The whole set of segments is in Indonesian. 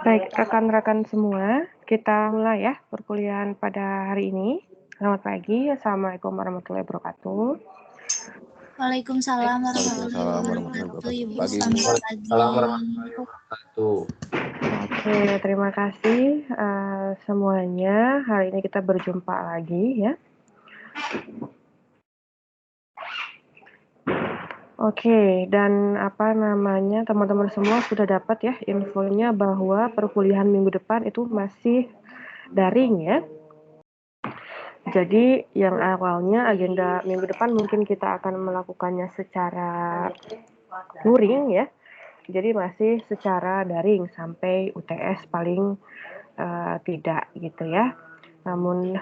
Baik, rekan-rekan semua, kita mulai ya perkuliahan pada hari ini. Selamat pagi, Assalamualaikum warahmatullahi wabarakatuh. Waalaikumsalam warahmatullahi wabarakatuh. Ibu, selamat pagi. Oke, terima kasih semuanya. Hari ini kita berjumpa lagi ya. Oke, dan teman-teman semua sudah dapat ya infonya bahwa perkuliahan minggu depan itu masih daring ya. Jadi yang awalnya agenda minggu depan mungkin kita akan melakukannya secara luring ya. Jadi masih secara daring sampai UTS paling tidak gitu ya. Namun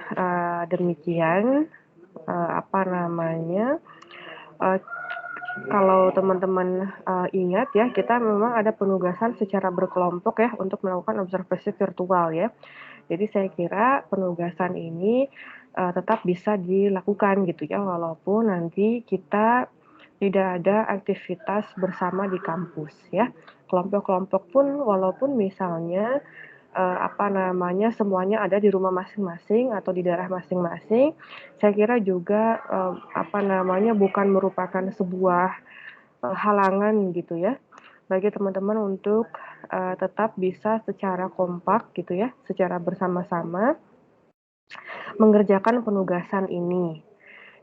demikian kalau teman-teman ingat ya, kita memang ada penugasan secara berkelompok ya untuk melakukan observasi virtual ya. Jadi saya kira penugasan ini tetap bisa dilakukan gitu ya, walaupun nanti kita tidak ada aktivitas bersama di kampus ya. Kelompok-kelompok pun walaupun misalnya semuanya ada di rumah masing-masing atau di daerah masing-masing, saya kira juga bukan merupakan sebuah halangan gitu ya bagi teman-teman untuk tetap bisa secara kompak gitu ya, secara bersama-sama mengerjakan penugasan ini.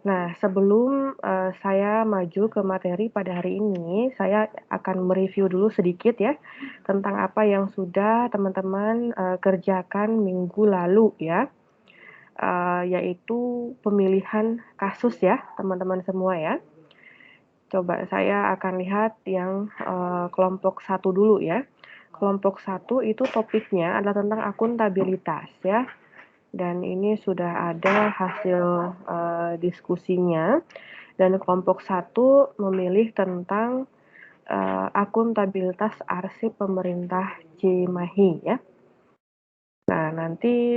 Nah, sebelum saya maju ke materi pada hari ini, saya akan mereview dulu sedikit ya tentang apa yang sudah teman-teman kerjakan minggu lalu ya, yaitu pemilihan kasus ya teman-teman semua ya. Coba saya akan lihat yang kelompok 1 dulu ya. Kelompok 1 itu topiknya adalah tentang akuntabilitas ya. Dan ini sudah ada hasil diskusinya. Dan kelompok 1 memilih tentang akuntabilitas arsip pemerintah Cimahi ya. Nah, nanti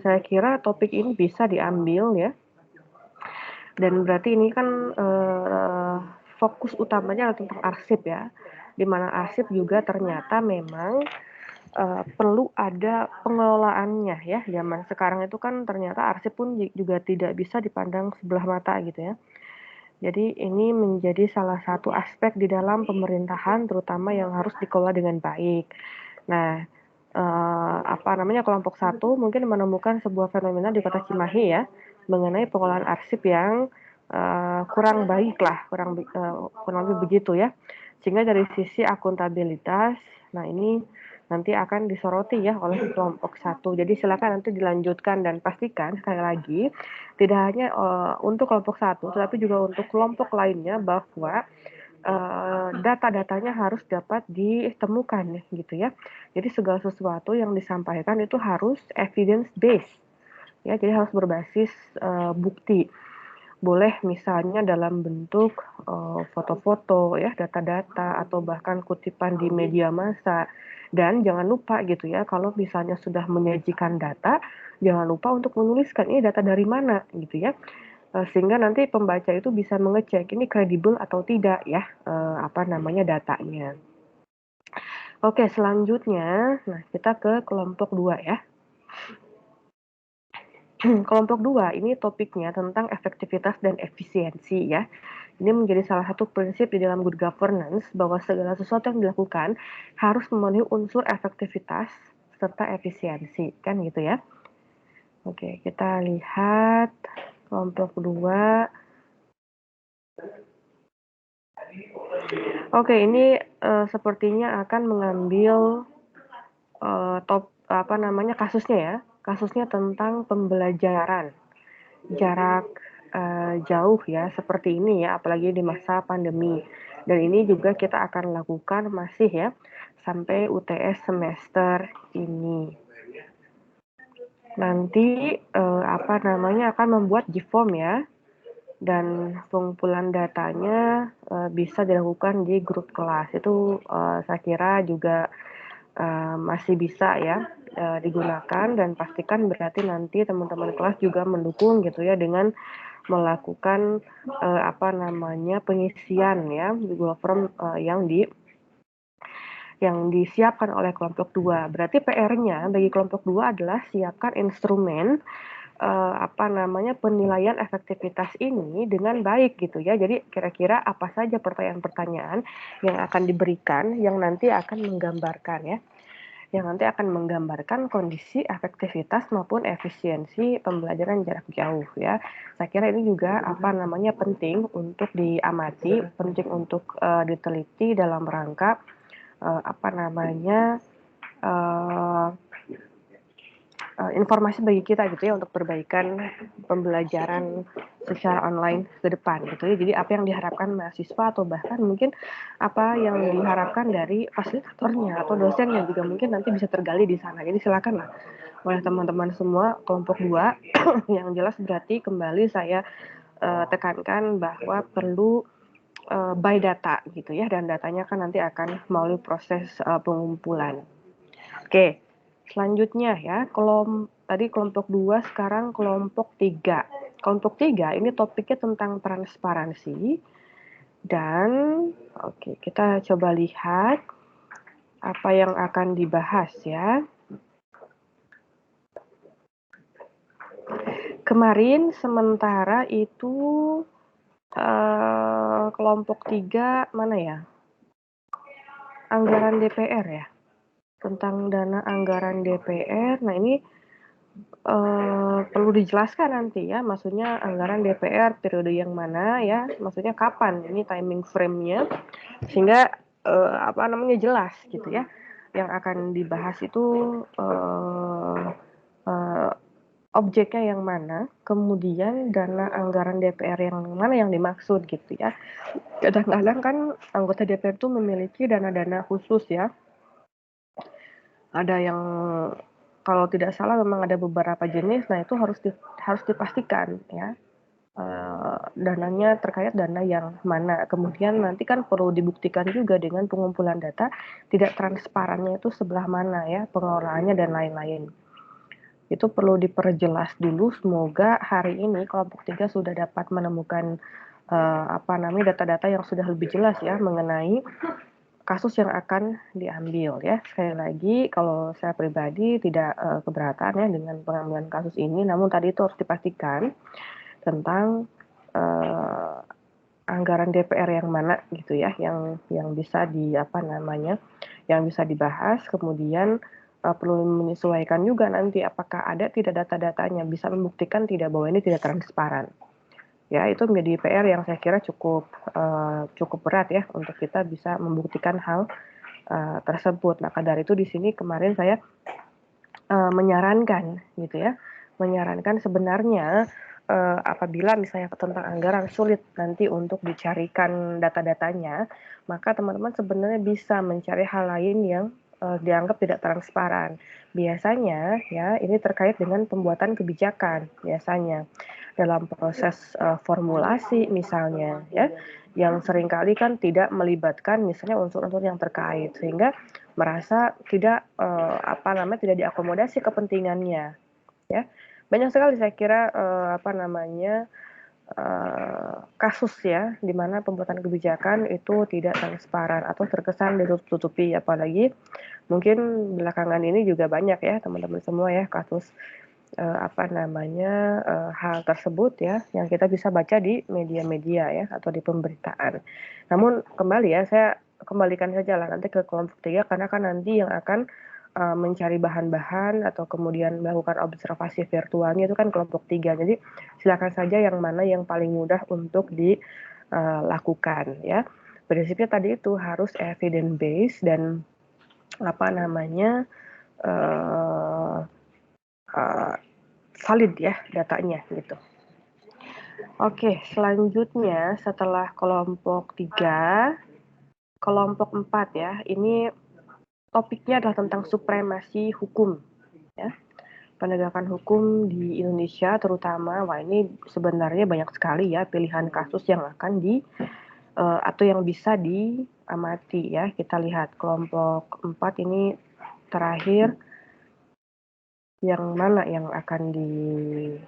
saya kira topik ini bisa diambil ya. Dan berarti ini kan fokus utamanya adalah tentang arsip ya, di mana arsip juga ternyata memang perlu ada pengelolaannya ya. Zaman sekarang itu kan ternyata arsip pun juga tidak bisa dipandang sebelah mata gitu ya. Jadi ini menjadi salah satu aspek di dalam pemerintahan terutama yang harus dikelola dengan baik. Nah, kelompok 1 mungkin menemukan sebuah fenomena di Kota Cimahi ya, mengenai pengelolaan arsip yang kurang baik lah, kurang lebih begitu ya. Sehingga dari sisi akuntabilitas, nah ini nanti akan disoroti ya oleh kelompok 1. Jadi silakan nanti dilanjutkan dan pastikan sekali lagi tidak hanya untuk kelompok 1 tetapi juga untuk kelompok lainnya bahwa data-datanya harus dapat ditemukan gitu ya. Jadi segala sesuatu yang disampaikan itu harus evidence based ya, jadi harus berbasis bukti. Boleh misalnya dalam bentuk foto-foto ya, data-data atau bahkan kutipan di media massa. Dan jangan lupa gitu ya, kalau misalnya sudah menyajikan data, jangan lupa untuk menuliskan ini data dari mana gitu ya. Sehingga nanti pembaca itu bisa mengecek ini kredibel atau tidak ya datanya. Oke, selanjutnya nah kita ke kelompok 2 ya. Kelompok 2 ini topiknya tentang efektivitas dan efisiensi ya. Ini menjadi salah satu prinsip di dalam good governance bahwa segala sesuatu yang dilakukan harus memenuhi unsur efektivitas serta efisiensi, kan gitu ya. Oke, kita lihat kelompok 2. Oke, ini sepertinya akan mengambil kasusnya ya. Kasusnya tentang pembelajaran jarak jauh ya, seperti ini ya, apalagi di masa pandemi. Dan ini juga kita akan lakukan masih ya sampai UTS semester ini. Nanti akan membuat G-form ya, dan pengumpulan datanya bisa dilakukan di grup kelas. Itu saya kira juga masih bisa ya digunakan, dan pastikan berarti nanti teman-teman kelas juga mendukung gitu ya dengan melakukan pengisian ya Google Form yang yang disiapkan oleh kelompok 2. Berarti PR-nya bagi kelompok 2 adalah siapkan instrumen penilaian efektivitas ini dengan baik gitu ya. Jadi kira-kira apa saja pertanyaan-pertanyaan yang akan diberikan yang nanti akan menggambarkan kondisi efektivitas maupun efisiensi pembelajaran jarak jauh ya. Saya kira ini juga penting untuk diamati, penting untuk diteliti dalam rangka informasi bagi kita gitu ya untuk perbaikan pembelajaran secara online ke depan gitu ya. Jadi apa yang diharapkan mahasiswa atau bahkan mungkin apa yang diharapkan dari fasilitatornya atau dosennya juga mungkin nanti bisa tergali di sana. Jadi silakan lah oleh teman-teman semua kelompok 2 yang jelas berarti kembali saya tekankan bahwa perlu by data gitu ya, dan datanya kan nanti akan melalui proses pengumpulan. Oke. Selanjutnya ya, tadi kelompok 2, sekarang kelompok 3. Kelompok 3 ini topiknya tentang transparansi dan kita coba lihat apa yang akan dibahas ya. Kemarin sementara itu kelompok 3 mana ya? Anggaran DPR ya. Tentang dana anggaran DPR. Nah, ini perlu dijelaskan nanti ya, maksudnya anggaran DPR periode yang mana ya, maksudnya kapan, ini timing frame-nya, sehingga jelas gitu ya. Yang akan dibahas itu objeknya yang mana, kemudian dana anggaran DPR yang mana yang dimaksud gitu ya. Kadang-kadang kan anggota DPR itu memiliki dana-dana khusus ya. Ada yang kalau tidak salah memang ada beberapa jenis, nah itu harus dipastikan ya dananya terkait dana yang mana. Kemudian nanti kan perlu dibuktikan juga dengan pengumpulan data tidak transparannya itu sebelah mana ya pengelolaannya dan lain-lain. Itu perlu diperjelas dulu. Semoga hari ini kelompok 3 sudah dapat menemukan data-data yang sudah lebih jelas ya mengenai kasus yang akan diambil ya. Sekali lagi kalau saya pribadi tidak keberatan ya dengan pengambilan kasus ini, namun tadi itu harus dipastikan tentang anggaran DPR yang mana gitu ya, yang bisa yang bisa dibahas. Kemudian perlu menyesuaikan juga nanti apakah ada tidak data-datanya, bisa membuktikan tidak bahwa ini tidak transparan. Ya, itu menjadi PR yang saya kira cukup berat ya untuk kita bisa membuktikan hal tersebut. Maka dari itu di sini kemarin saya menyarankan sebenarnya apabila misalnya tentang anggaran sulit nanti untuk dicarikan data-datanya, maka teman-teman sebenarnya bisa mencari hal lain yang dianggap tidak transparan. Biasanya ya ini terkait dengan pembuatan kebijakan biasanya dalam proses formulasi misalnya ya, yang seringkali kan tidak melibatkan misalnya unsur-unsur yang terkait sehingga merasa tidak tidak diakomodasi kepentingannya ya. Banyak sekali saya kira kasus ya di mana pembuatan kebijakan itu tidak transparan atau terkesan ditutup-tutupi, apalagi mungkin belakangan ini juga banyak ya teman-teman semua ya kasus hal tersebut ya yang kita bisa baca di media-media ya atau di pemberitaan. Namun kembali ya, saya kembalikan saja lah nanti ke kelompok 3 karena kan nanti yang akan mencari bahan-bahan atau kemudian melakukan observasi virtualnya itu kan kelompok 3. Jadi silakan saja yang mana yang paling mudah untuk dilakukan ya. Prinsipnya tadi itu harus evidence based dan valid ya datanya gitu. Oke, selanjutnya setelah kelompok 3, kelompok 4 ya. Ini topiknya adalah tentang supremasi hukum ya. Penegakan hukum di Indonesia terutama, wah ini sebenarnya banyak sekali ya pilihan kasus yang akan atau yang bisa diamati ya. Kita lihat kelompok 4 ini terakhir yang mana yang akan dibahas.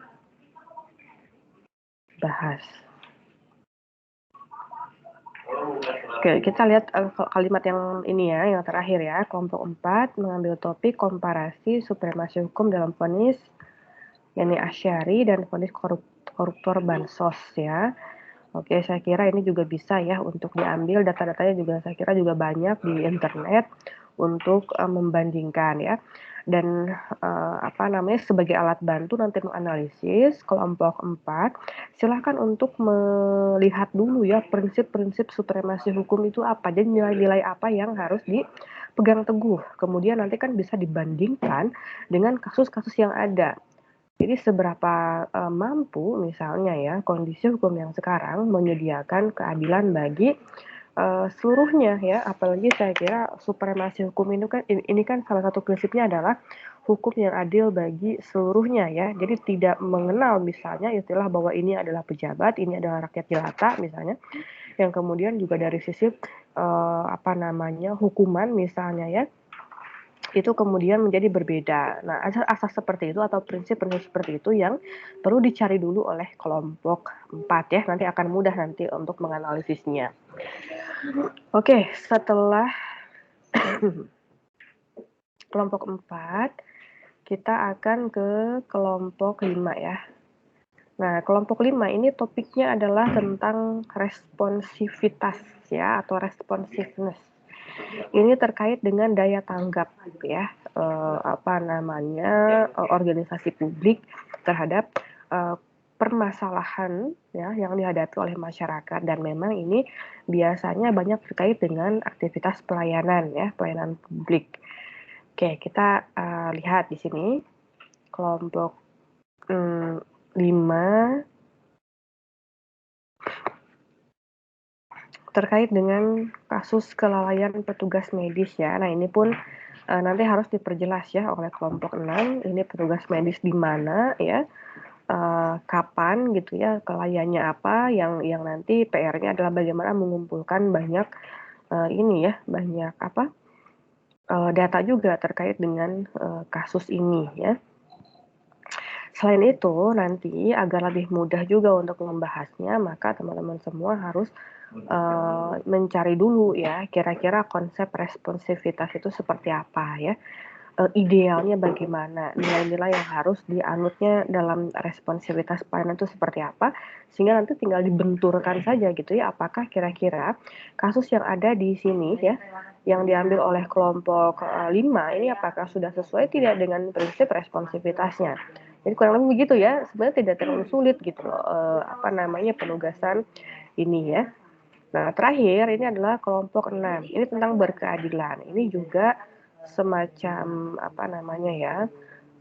Oke, kita lihat kalimat yang ini ya, yang terakhir ya. Kelompok 4 mengambil topik komparasi supremasi hukum dalam vonis Yani Asy'ari dan vonis koruptor Bansos ya. Oke, saya kira ini juga bisa ya untuk diambil data-datanya juga saya kira juga banyak di internet untuk membandingkan ya. Dan sebagai alat bantu nanti menganalisis kelompok 4, silahkan untuk melihat dulu ya prinsip-prinsip supremasi hukum itu apa. Jadi nilai-nilai apa yang harus dipegang teguh. Kemudian nanti kan bisa dibandingkan dengan kasus-kasus yang ada. Jadi seberapa mampu misalnya ya kondisi hukum yang sekarang menyediakan keadilan bagi seluruhnya ya, apalagi saya kira supremasi hukum ini kan salah satu prinsipnya adalah hukum yang adil bagi seluruhnya ya. Jadi tidak mengenal misalnya istilah bahwa ini adalah pejabat, ini adalah rakyat jelata misalnya, yang kemudian juga dari sisi hukuman misalnya ya, itu kemudian menjadi berbeda. Nah, asas seperti itu atau prinsip-prinsip seperti itu yang perlu dicari dulu oleh kelompok 4 ya. Nanti akan mudah nanti untuk menganalisisnya. Oke, setelah kelompok 4, kita akan ke kelompok 5 ya. Nah, kelompok 5 ini topiknya adalah tentang responsivitas ya atau responsiveness. Ini terkait dengan daya tanggap ya, organisasi publik terhadap permasalahan ya yang dihadapi oleh masyarakat, dan memang ini biasanya banyak terkait dengan aktivitas pelayanan ya, pelayanan publik. Oke, kita lihat di sini kelompok 5 terkait dengan kasus kelalaian petugas medis ya. Nah, ini pun nanti harus diperjelas ya oleh kelompok 6, ini petugas medis di mana ya, kapan gitu ya, kelalaiannya apa, yang nanti PR-nya adalah bagaimana mengumpulkan banyak data juga terkait dengan kasus ini ya. Selain itu, nanti agar lebih mudah juga untuk membahasnya, maka teman-teman semua harus mencari dulu ya, kira-kira konsep responsivitas itu seperti apa ya. Idealnya bagaimana, nilai-nilai yang harus dianutnya dalam responsivitas pelayanan itu seperti apa, sehingga nanti tinggal dibenturkan saja gitu ya, apakah kira-kira kasus yang ada di sini ya, yang diambil oleh kelompok 5 ini apakah sudah sesuai tidak dengan prinsip responsivitasnya. Jadi kurang lebih begitu ya, sebenarnya tidak terlalu sulit gitu loh, penugasan ini ya. Nah, terakhir ini adalah kelompok 6. Ini tentang berkeadilan. Ini juga semacam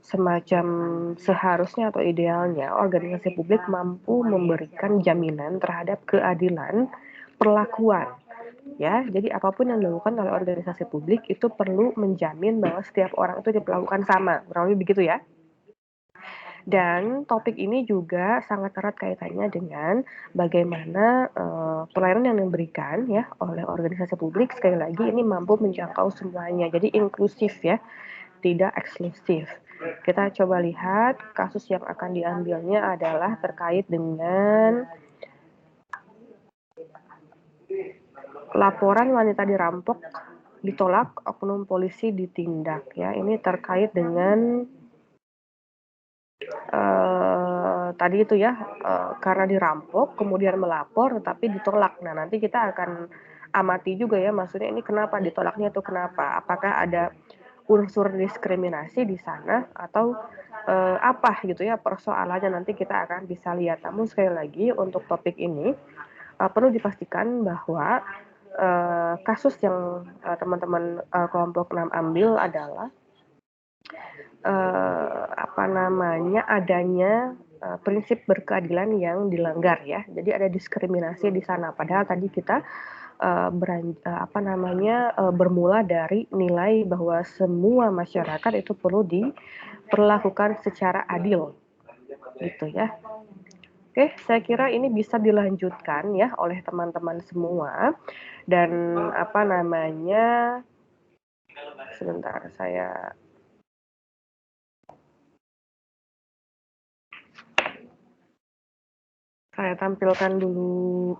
semacam seharusnya atau idealnya organisasi publik mampu memberikan jaminan terhadap keadilan perlakuan. Ya, jadi apapun yang dilakukan oleh organisasi publik itu perlu menjamin bahwa setiap orang itu diperlakukan sama. Kurang lebih begitu ya. Dan topik ini juga sangat erat kaitannya dengan bagaimana pelayanan yang diberikan ya oleh organisasi publik, sekali lagi ini mampu menjangkau semuanya. Jadi inklusif ya, tidak eksklusif. Kita coba lihat kasus yang akan diambilnya adalah terkait dengan laporan wanita dirampok ditolak, oknum polisi ditindak ya. Ini terkait dengan tadi itu ya, karena dirampok kemudian melapor tetapi ditolak. Nah, nanti kita akan amati juga ya, maksudnya ini kenapa ditolaknya itu kenapa? Apakah ada unsur diskriminasi di sana atau apa gitu ya persoalannya, nanti kita akan bisa lihat. Namun sekali lagi untuk topik ini perlu dipastikan bahwa kasus yang teman-teman kelompok 6 ambil adalah adanya prinsip berkeadilan yang dilanggar ya. Jadi ada diskriminasi di sana. Padahal tadi kita bermula dari nilai bahwa semua masyarakat itu perlu diperlakukan secara adil, gitu ya. Oke, saya kira ini bisa dilanjutkan ya oleh teman-teman semua. Dan sebentar saya tampilkan dulu.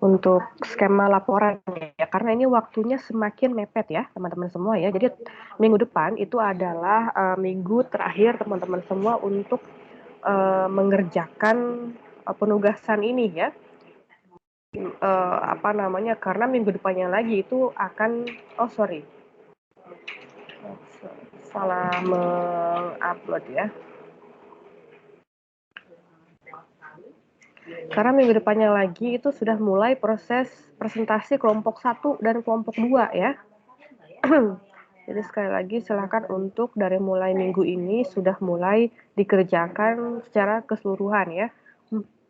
Untuk skema laporan ya, karena ini waktunya semakin mepet ya teman-teman semua ya. Jadi minggu depan itu adalah minggu terakhir teman-teman semua untuk mengerjakan penugasan ini ya. Karena minggu depannya lagi itu akan salah mengupload ya. Karena minggu depannya lagi itu sudah mulai proses presentasi kelompok 1 dan kelompok 2 ya. Jadi sekali lagi silakan untuk dari mulai minggu ini sudah mulai dikerjakan secara keseluruhan ya.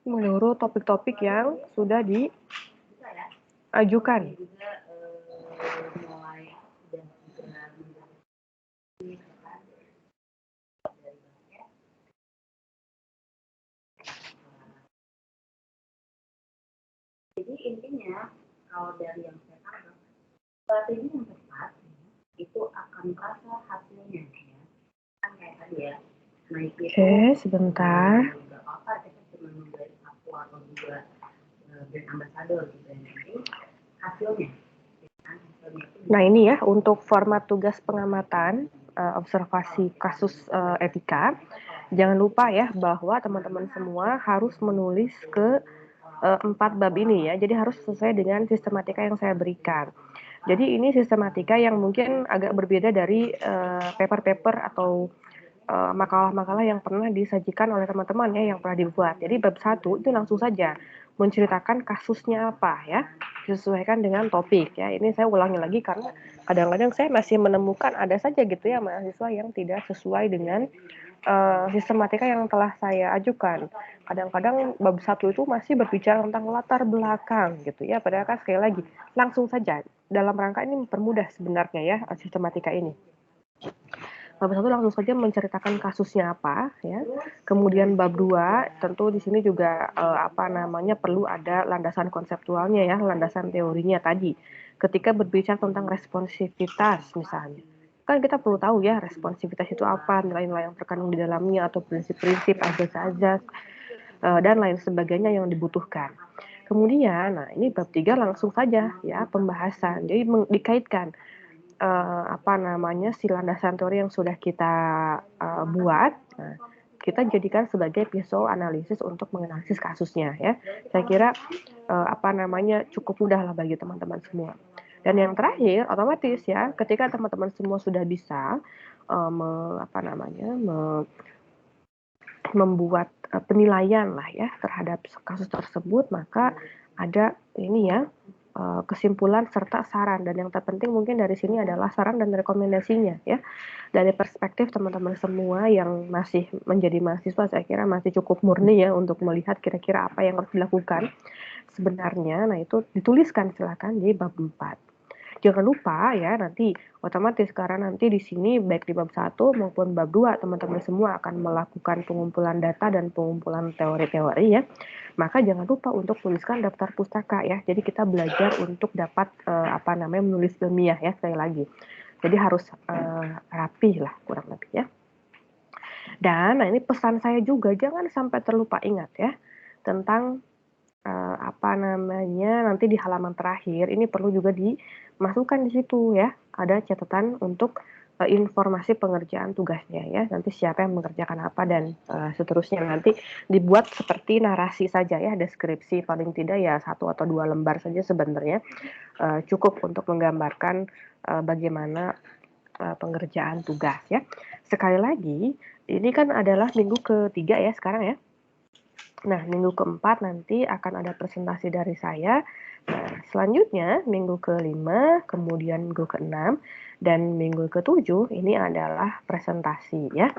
Menurut topik-topik yang sudah diajukan. Jadi intinya kalau dari yang saya tangkap, strategi yang tepat itu akan terasa hasilnya ya. Kan kayak tadi ya, naik itu. Oke, sebentar. Enggak apa-apa, kita cuma memberi satu atau dua brand ambassador gitu ya. Nanti hasilnya. Nah ini ya untuk format tugas pengamatan observasi kasus etika. Jangan lupa ya bahwa teman-teman semua harus menulis ke 4 bab ini ya. Jadi harus sesuai dengan sistematika yang saya berikan. Jadi ini sistematika yang mungkin agak berbeda dari paper-paper atau makalah-makalah yang pernah disajikan oleh teman-teman ya yang pernah dibuat. Jadi bab 1 itu langsung saja menceritakan kasusnya apa ya, disesuaikan dengan topik ya. Ini saya ulangi lagi karena kadang-kadang saya masih menemukan ada saja gitu ya mahasiswa yang tidak sesuai dengan sistematika yang telah saya ajukan. Kadang-kadang bab 1 itu masih berbicara tentang latar belakang gitu ya. Padahal kan sekali lagi langsung saja dalam rangka ini mempermudah sebenarnya ya sistematika ini. Bab 1 langsung saja menceritakan kasusnya apa ya. Kemudian bab 2 tentu di sini juga perlu ada landasan konseptualnya ya, landasan teorinya tadi. Ketika berbicara tentang responsivitas misalnya. Kan kita perlu tahu ya responsivitas itu apa, nilai-nilai yang terkandung di dalamnya atau prinsip-prinsip azas-azas dan lain sebagainya yang dibutuhkan. Kemudian, nah ini bab 3 langsung saja ya pembahasan. Jadi dikaitkan si landasan teori yang sudah kita buat, nah, kita jadikan sebagai pisau analisis untuk menganalisis kasusnya ya. Saya kira cukup mudah lah bagi teman-teman semua. Dan yang terakhir otomatis ya ketika teman-teman semua sudah bisa membuat penilaian lah ya terhadap kasus tersebut, maka ada ini ya kesimpulan serta saran, dan yang terpenting mungkin dari sini adalah saran dan rekomendasinya ya. Dari perspektif teman-teman semua yang masih menjadi mahasiswa, saya kira masih cukup murni ya untuk melihat kira-kira apa yang harus dilakukan sebenarnya. Nah itu dituliskan silakan di bab 4. Jangan lupa ya nanti otomatis karena nanti di sini baik di bab 1 maupun bab 2 teman-teman semua akan melakukan pengumpulan data dan pengumpulan teori-teori ya. Maka jangan lupa untuk tuliskan daftar pustaka ya. Jadi kita belajar untuk dapat menulis ilmiah ya sekali lagi. Jadi harus rapi lah kurang lebih ya. Dan ini pesan saya juga jangan sampai terlupa ingat ya tentang nanti di halaman terakhir ini perlu juga dimasukkan di situ ya, ada catatan untuk informasi pengerjaan tugasnya ya, nanti siapa yang mengerjakan apa dan seterusnya. Nanti dibuat seperti narasi saja ya, deskripsi paling tidak ya 1 atau 2 lembar saja sebenarnya cukup untuk menggambarkan bagaimana pengerjaan tugas ya. Sekali lagi ini kan adalah minggu ketiga ya sekarang ya. Nah, minggu keempat nanti akan ada presentasi dari saya. Nah, selanjutnya minggu kelima, kemudian minggu keenam, dan minggu ketujuh ini adalah presentasi ya.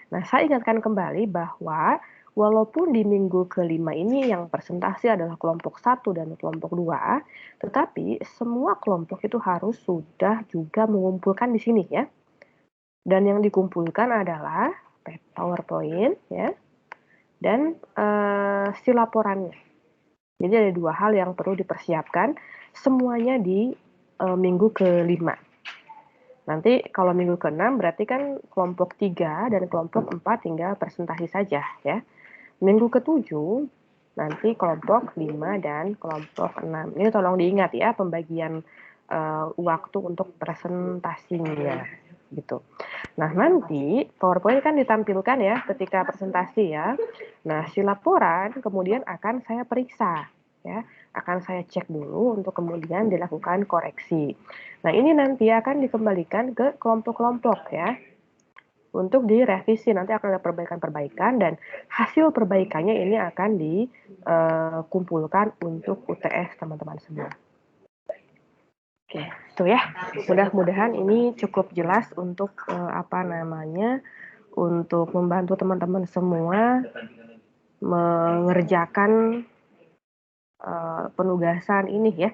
Nah, saya ingatkan kembali bahwa walaupun di minggu kelima ini yang presentasi adalah kelompok 1 dan kelompok 2, tetapi semua kelompok itu harus sudah juga mengumpulkan di sini ya. Dan yang dikumpulkan adalah PowerPoint ya. Dan si laporannya. Jadi ada 2 hal yang perlu dipersiapkan semuanya di minggu kelima. Nanti kalau minggu ke-6 berarti kan kelompok 3 dan kelompok 4 tinggal presentasi saja ya. Minggu ke-7 nanti kelompok 5 dan kelompok 6. Ini tolong diingat ya pembagian waktu untuk presentasinya gitu. Nah, nanti PowerPoint kan ditampilkan ya ketika presentasi ya. Nah, si laporan kemudian akan saya periksa ya. Akan saya cek dulu untuk kemudian dilakukan koreksi. Nah, ini nanti akan dikembalikan ke kelompok-kelompok ya. Untuk direvisi, nanti akan ada perbaikan-perbaikan dan hasil perbaikannya ini akan dikumpulkan untuk UTS teman-teman semua. Oke, itu ya. Mudah-mudahan ini cukup jelas untuk untuk membantu teman-teman semua mengerjakan penugasan ini ya.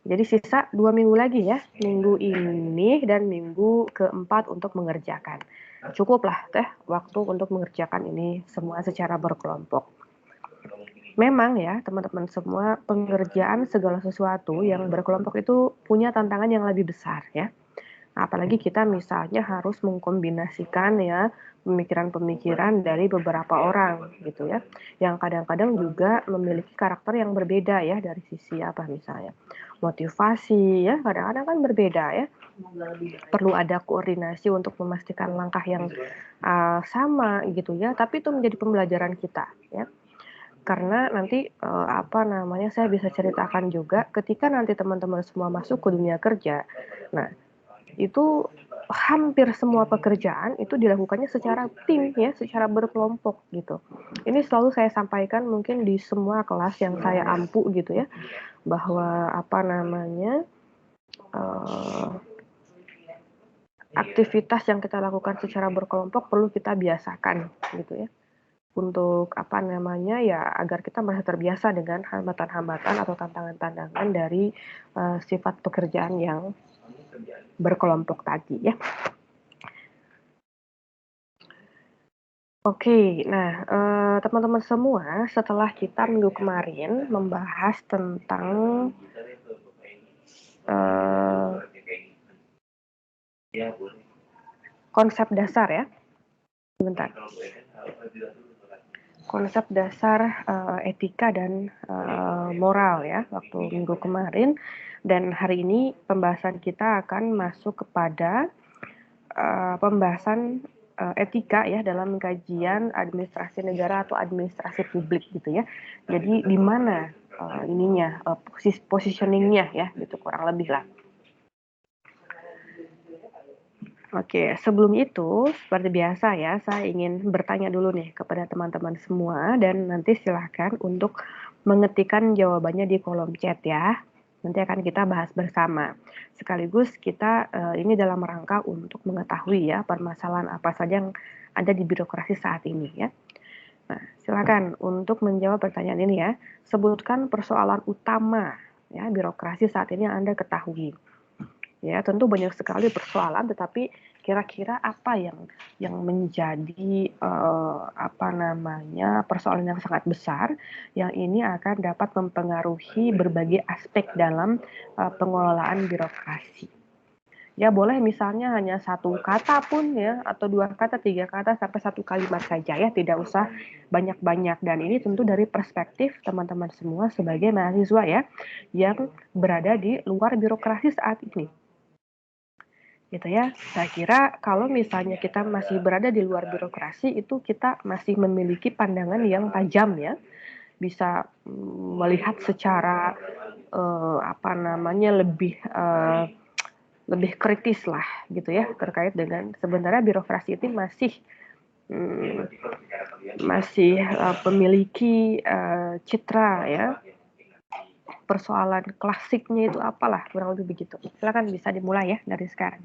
Jadi sisa 2 minggu lagi ya, minggu ini dan minggu ke-4 untuk mengerjakan. Cukuplah waktu untuk mengerjakan ini semua secara berkelompok. Memang ya teman-teman semua, pengerjaan segala sesuatu yang berkelompok itu punya tantangan yang lebih besar ya. Apalagi kita misalnya harus mengkombinasikan ya pemikiran-pemikiran dari beberapa orang gitu ya, yang kadang-kadang juga memiliki karakter yang berbeda ya dari sisi misalnya motivasi ya, kadang-kadang kan berbeda ya. Perlu ada koordinasi untuk memastikan langkah yang sama gitu ya, tapi itu menjadi pembelajaran kita ya. Karena nanti saya bisa ceritakan juga ketika nanti teman-teman semua masuk ke dunia kerja. Nah, itu hampir semua pekerjaan itu dilakukannya secara tim ya, secara berkelompok gitu. Ini selalu saya sampaikan mungkin di semua kelas yang saya ampu gitu ya, bahwa aktivitas yang kita lakukan secara berkelompok perlu kita biasakan gitu ya. Untuk agar kita merasa terbiasa dengan hambatan-hambatan atau tantangan-tantangan dari sifat pekerjaan yang berkelompok tadi ya. Oke, nah teman-teman semua, setelah kita minggu kemarin membahas tentang konsep dasar ya. Sebentar. Konsep dasar etika dan moral ya waktu minggu kemarin, dan hari ini pembahasan kita akan masuk kepada pembahasan etika ya dalam kajian administrasi negara atau administrasi publik gitu ya. Jadi di mana positioningnya ya gitu kurang lebih lah. Oke, sebelum itu seperti biasa ya, saya ingin bertanya dulu nih kepada teman-teman semua dan nanti silahkan untuk mengetikkan jawabannya di kolom chat ya. Nanti akan kita bahas bersama. Sekaligus kita ini dalam rangka untuk mengetahui ya permasalahan apa saja yang ada di birokrasi saat ini ya. Nah, silakan untuk menjawab pertanyaan ini ya. Sebutkan persoalan utama ya birokrasi saat ini yang Anda ketahui. Ya, tentu banyak sekali persoalan, tetapi kira-kira apa yang menjadi persoalan yang sangat besar yang ini akan dapat mempengaruhi berbagai aspek dalam pengelolaan birokrasi. Ya, boleh misalnya hanya satu kata pun ya, atau 2 kata, 3 kata, sampai 1 kalimat saja ya, tidak usah banyak-banyak. Dan ini tentu dari perspektif teman-teman semua sebagai mahasiswa ya, yang berada di luar birokrasi saat ini. Gitu ya. Saya kira kalau misalnya kita masih berada di luar birokrasi, itu kita masih memiliki pandangan yang tajam ya, bisa melihat secara lebih kritis lah gitu ya, terkait dengan sebenarnya birokrasi itu masih memiliki citra ya, persoalan klasiknya itu apalah, kurang lebih begitu. Silakan bisa dimulai ya dari sekarang.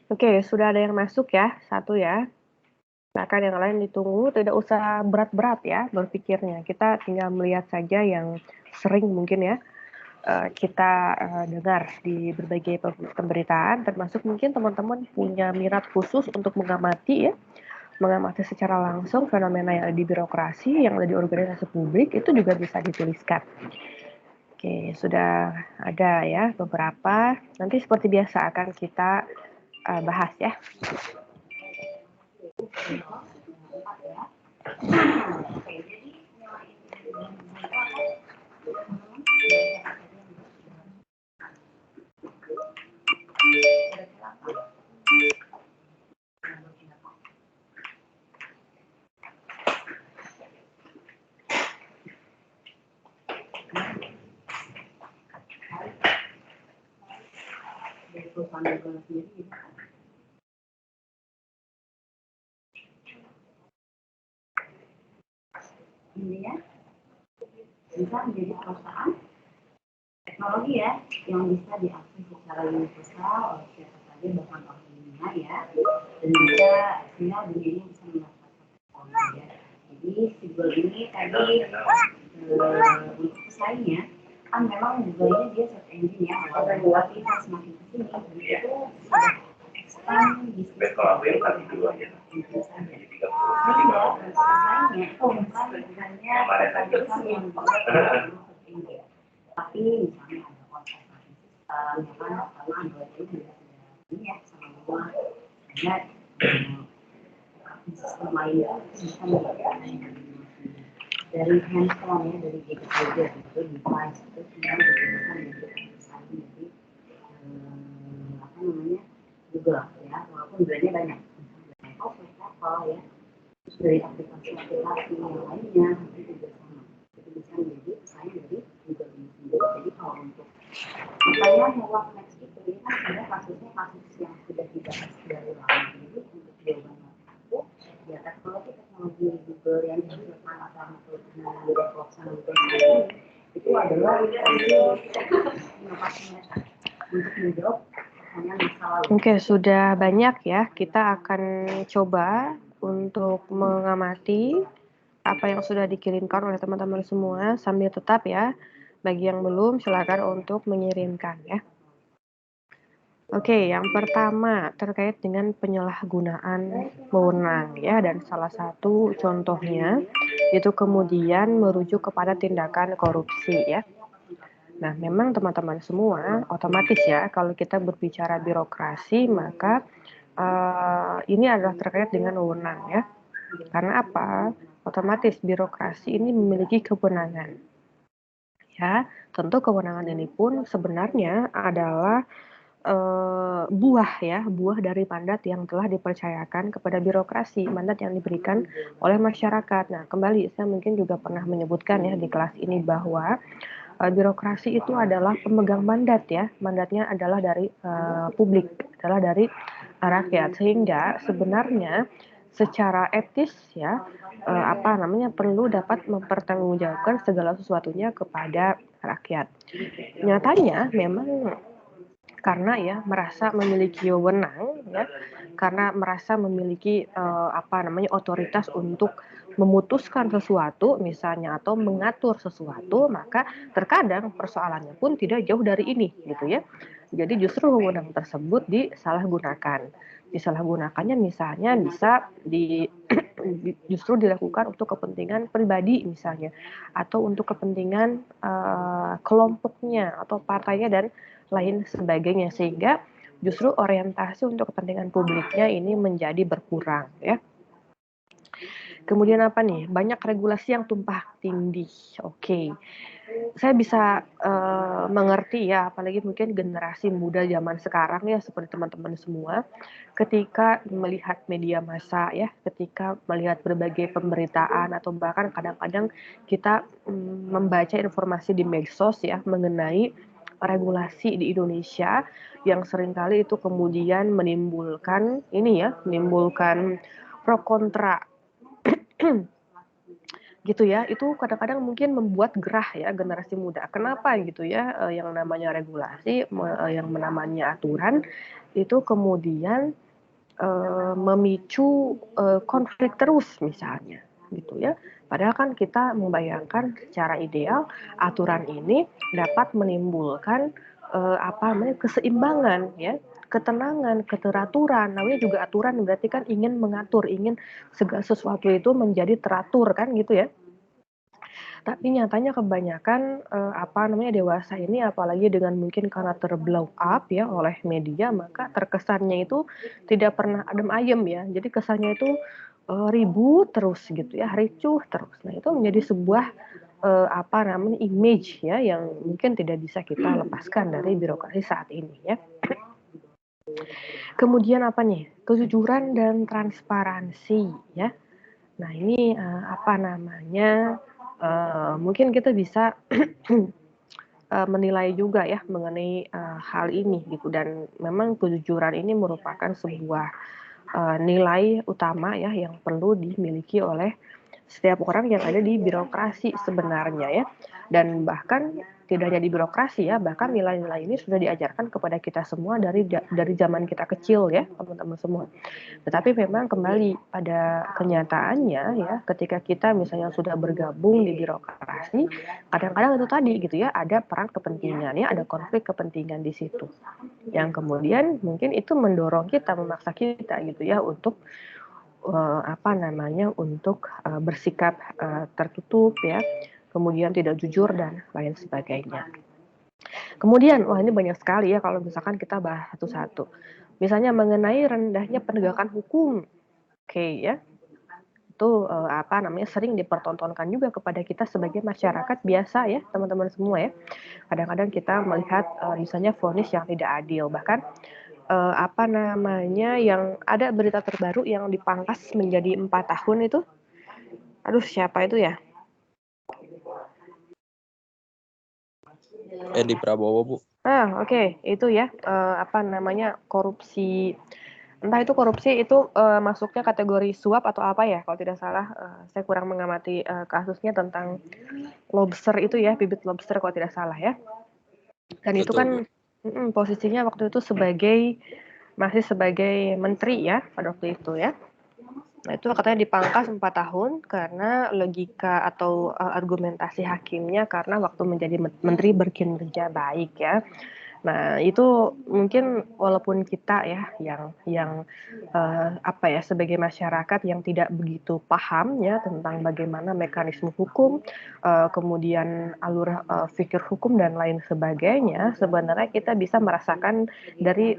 Oke, sudah ada yang masuk ya, 1 ya. Silakan yang lain ditunggu, tidak usah berat-berat ya berpikirnya. Kita tinggal melihat saja yang sering mungkin ya, kita, dengar di berbagai pemberitaan, termasuk mungkin teman-teman punya minat khusus untuk mengamati ya, mengamati secara langsung fenomena yang ada di birokrasi, yang ada di organisasi publik, itu juga bisa dituliskan. Oke, sudah ada ya beberapa, nanti seperti biasa akan kita, bahas ya. Ini ya, bisa menjadi perusahaan teknologi ya yang bisa diakses secara universal oleh siapa saja bahkan orang dunia ya, dan bisa sinyal dunia ini bisa mendapatkan teknologi ya. Jadi Google ini tadi untuk pesaingnya kan memang Google ini dia search engine ya, tapi semakin kesini itu sudah expand bisnis sehingga pesaingnya itu bukan hanya perusahaan yang tapi misalnya ada konservasi sistem, ya kan, karena Android itu juga sudah ya sama semua, ada sistem lainnya bisa mendapatkan dari handphone ya, dari gadget gadget itu device itu semua juga bisa menjadi pesaing dari apa namanya Google ya, walaupun brandnya banyak, misalnya Apple ya, terus dari aplikasi-aplikasi yang lainnya itu juga sama, itu bisa menjadi pesaing dari Google ini sendiri. Jadi kalau untuk pertanyaan yang next itu ini kan sebenarnya kasus yang sudah dibahas dari lama. Jadi untuk jawaban itu ya teknologi Google yang digunakan atau di develop sama Google itu adalah inovasi mereka untuk menjawab pertanyaan masalah. Oke, sudah banyak ya. Kita akan coba untuk mengamati apa yang sudah dikirimkan oleh teman-teman semua sambil tetap ya. Bagi yang belum, silakan untuk mengirimkan ya. Oke, yang pertama terkait dengan penyalahgunaan wewenang ya, dan salah satu contohnya itu kemudian merujuk kepada tindakan korupsi ya. Nah, memang teman-teman semua otomatis ya kalau kita berbicara birokrasi maka ini adalah terkait dengan wewenang ya. Karena apa? Otomatis birokrasi ini memiliki kewenangan. Ya, tentu kewenangan ini pun sebenarnya adalah buah dari mandat yang telah dipercayakan kepada birokrasi, mandat yang diberikan oleh masyarakat. Nah, kembali saya mungkin juga pernah menyebutkan ya di kelas ini bahwa birokrasi itu adalah pemegang mandat ya, mandatnya adalah dari publik, adalah dari rakyat, sehingga sebenarnya secara etis ya perlu dapat mempertanggungjawabkan segala sesuatunya kepada rakyat. Nyatanya memang karena ya merasa memiliki wewenang ya, karena merasa memiliki otoritas untuk memutuskan sesuatu misalnya atau mengatur sesuatu, maka terkadang persoalannya pun tidak jauh dari ini gitu ya. Jadi justru wewenang tersebut disalahgunakannya misalnya bisa justru dilakukan untuk kepentingan pribadi misalnya, atau untuk kepentingan kelompoknya atau partainya dan lain sebagainya, sehingga justru orientasi untuk kepentingan publiknya ini menjadi berkurang ya. Kemudian apa nih? Banyak regulasi yang tumpah tindih. Oke. Saya bisa mengerti ya, apalagi mungkin generasi muda zaman sekarang ya seperti teman-teman semua, ketika melihat media massa ya, ketika melihat berbagai pemberitaan atau bahkan kadang-kadang kita membaca informasi di medsos ya mengenai regulasi di Indonesia yang seringkali itu kemudian menimbulkan pro kontra gitu ya, itu kadang-kadang mungkin membuat gerah ya generasi muda. Kenapa gitu ya, yang namanya regulasi, yang namanya aturan, itu kemudian memicu konflik terus misalnya gitu ya. Padahal kan kita membayangkan secara ideal aturan ini dapat menimbulkan keseimbangan ya, ketenangan, keteraturan. Namanya juga aturan berarti kan ingin mengatur, ingin segala sesuatu itu menjadi teratur kan gitu ya. Tapi nyatanya kebanyakan dewasa ini apalagi dengan mungkin karena terblow up ya oleh media, maka terkesannya itu tidak pernah adem ayem ya. Jadi kesannya itu ribut terus gitu ya, ricuh terus. Nah, itu menjadi sebuah image ya yang mungkin tidak bisa kita lepaskan dari birokrasi saat ini ya. Kemudian apa nih? Kejujuran dan transparansi ya. Nah, ini mungkin kita bisa menilai juga ya mengenai hal ini gitu, dan memang kejujuran ini merupakan sebuah nilai utama ya yang perlu dimiliki oleh setiap orang yang ada di birokrasi sebenarnya ya. Dan bahkan tidak hanya di birokrasi ya, bahkan nilai-nilai ini sudah diajarkan kepada kita semua dari zaman kita kecil ya, teman-teman semua. Tetapi memang kembali pada kenyataannya ya, ketika kita misalnya sudah bergabung di birokrasi, kadang-kadang itu tadi gitu ya, ada perang kepentingan ya, ada konflik kepentingan di situ. Yang kemudian mungkin itu mendorong kita, memaksa kita gitu ya untuk bersikap tertutup ya, kemudian tidak jujur dan lain sebagainya. Kemudian, wah ini banyak sekali ya kalau misalkan kita bahas satu-satu. Misalnya mengenai rendahnya penegakan hukum, oke ya, itu sering dipertontonkan juga kepada kita sebagai masyarakat biasa ya, teman-teman semua ya. Kadang-kadang kita melihat misalnya vonis yang tidak adil, bahkan yang ada berita terbaru yang dipangkas menjadi 4 tahun itu, aduh siapa itu ya? Edi Prabowo, Bu. Oke. Itu ya, korupsi, entah itu korupsi itu masuknya kategori suap atau apa ya, kalau tidak salah, saya kurang mengamati kasusnya tentang lobster itu ya, bibit lobster kalau tidak salah ya. Dan itu kan posisinya waktu itu masih sebagai menteri ya pada waktu itu ya. Nah, itu katanya dipangkas 4 tahun karena logika atau argumentasi hakimnya karena waktu menjadi menteri berkinerja baik ya. Nah, itu mungkin walaupun kita ya yang sebagai masyarakat yang tidak begitu paham ya tentang bagaimana mekanisme hukum, kemudian alur fikir hukum dan lain sebagainya, sebenarnya kita bisa merasakan dari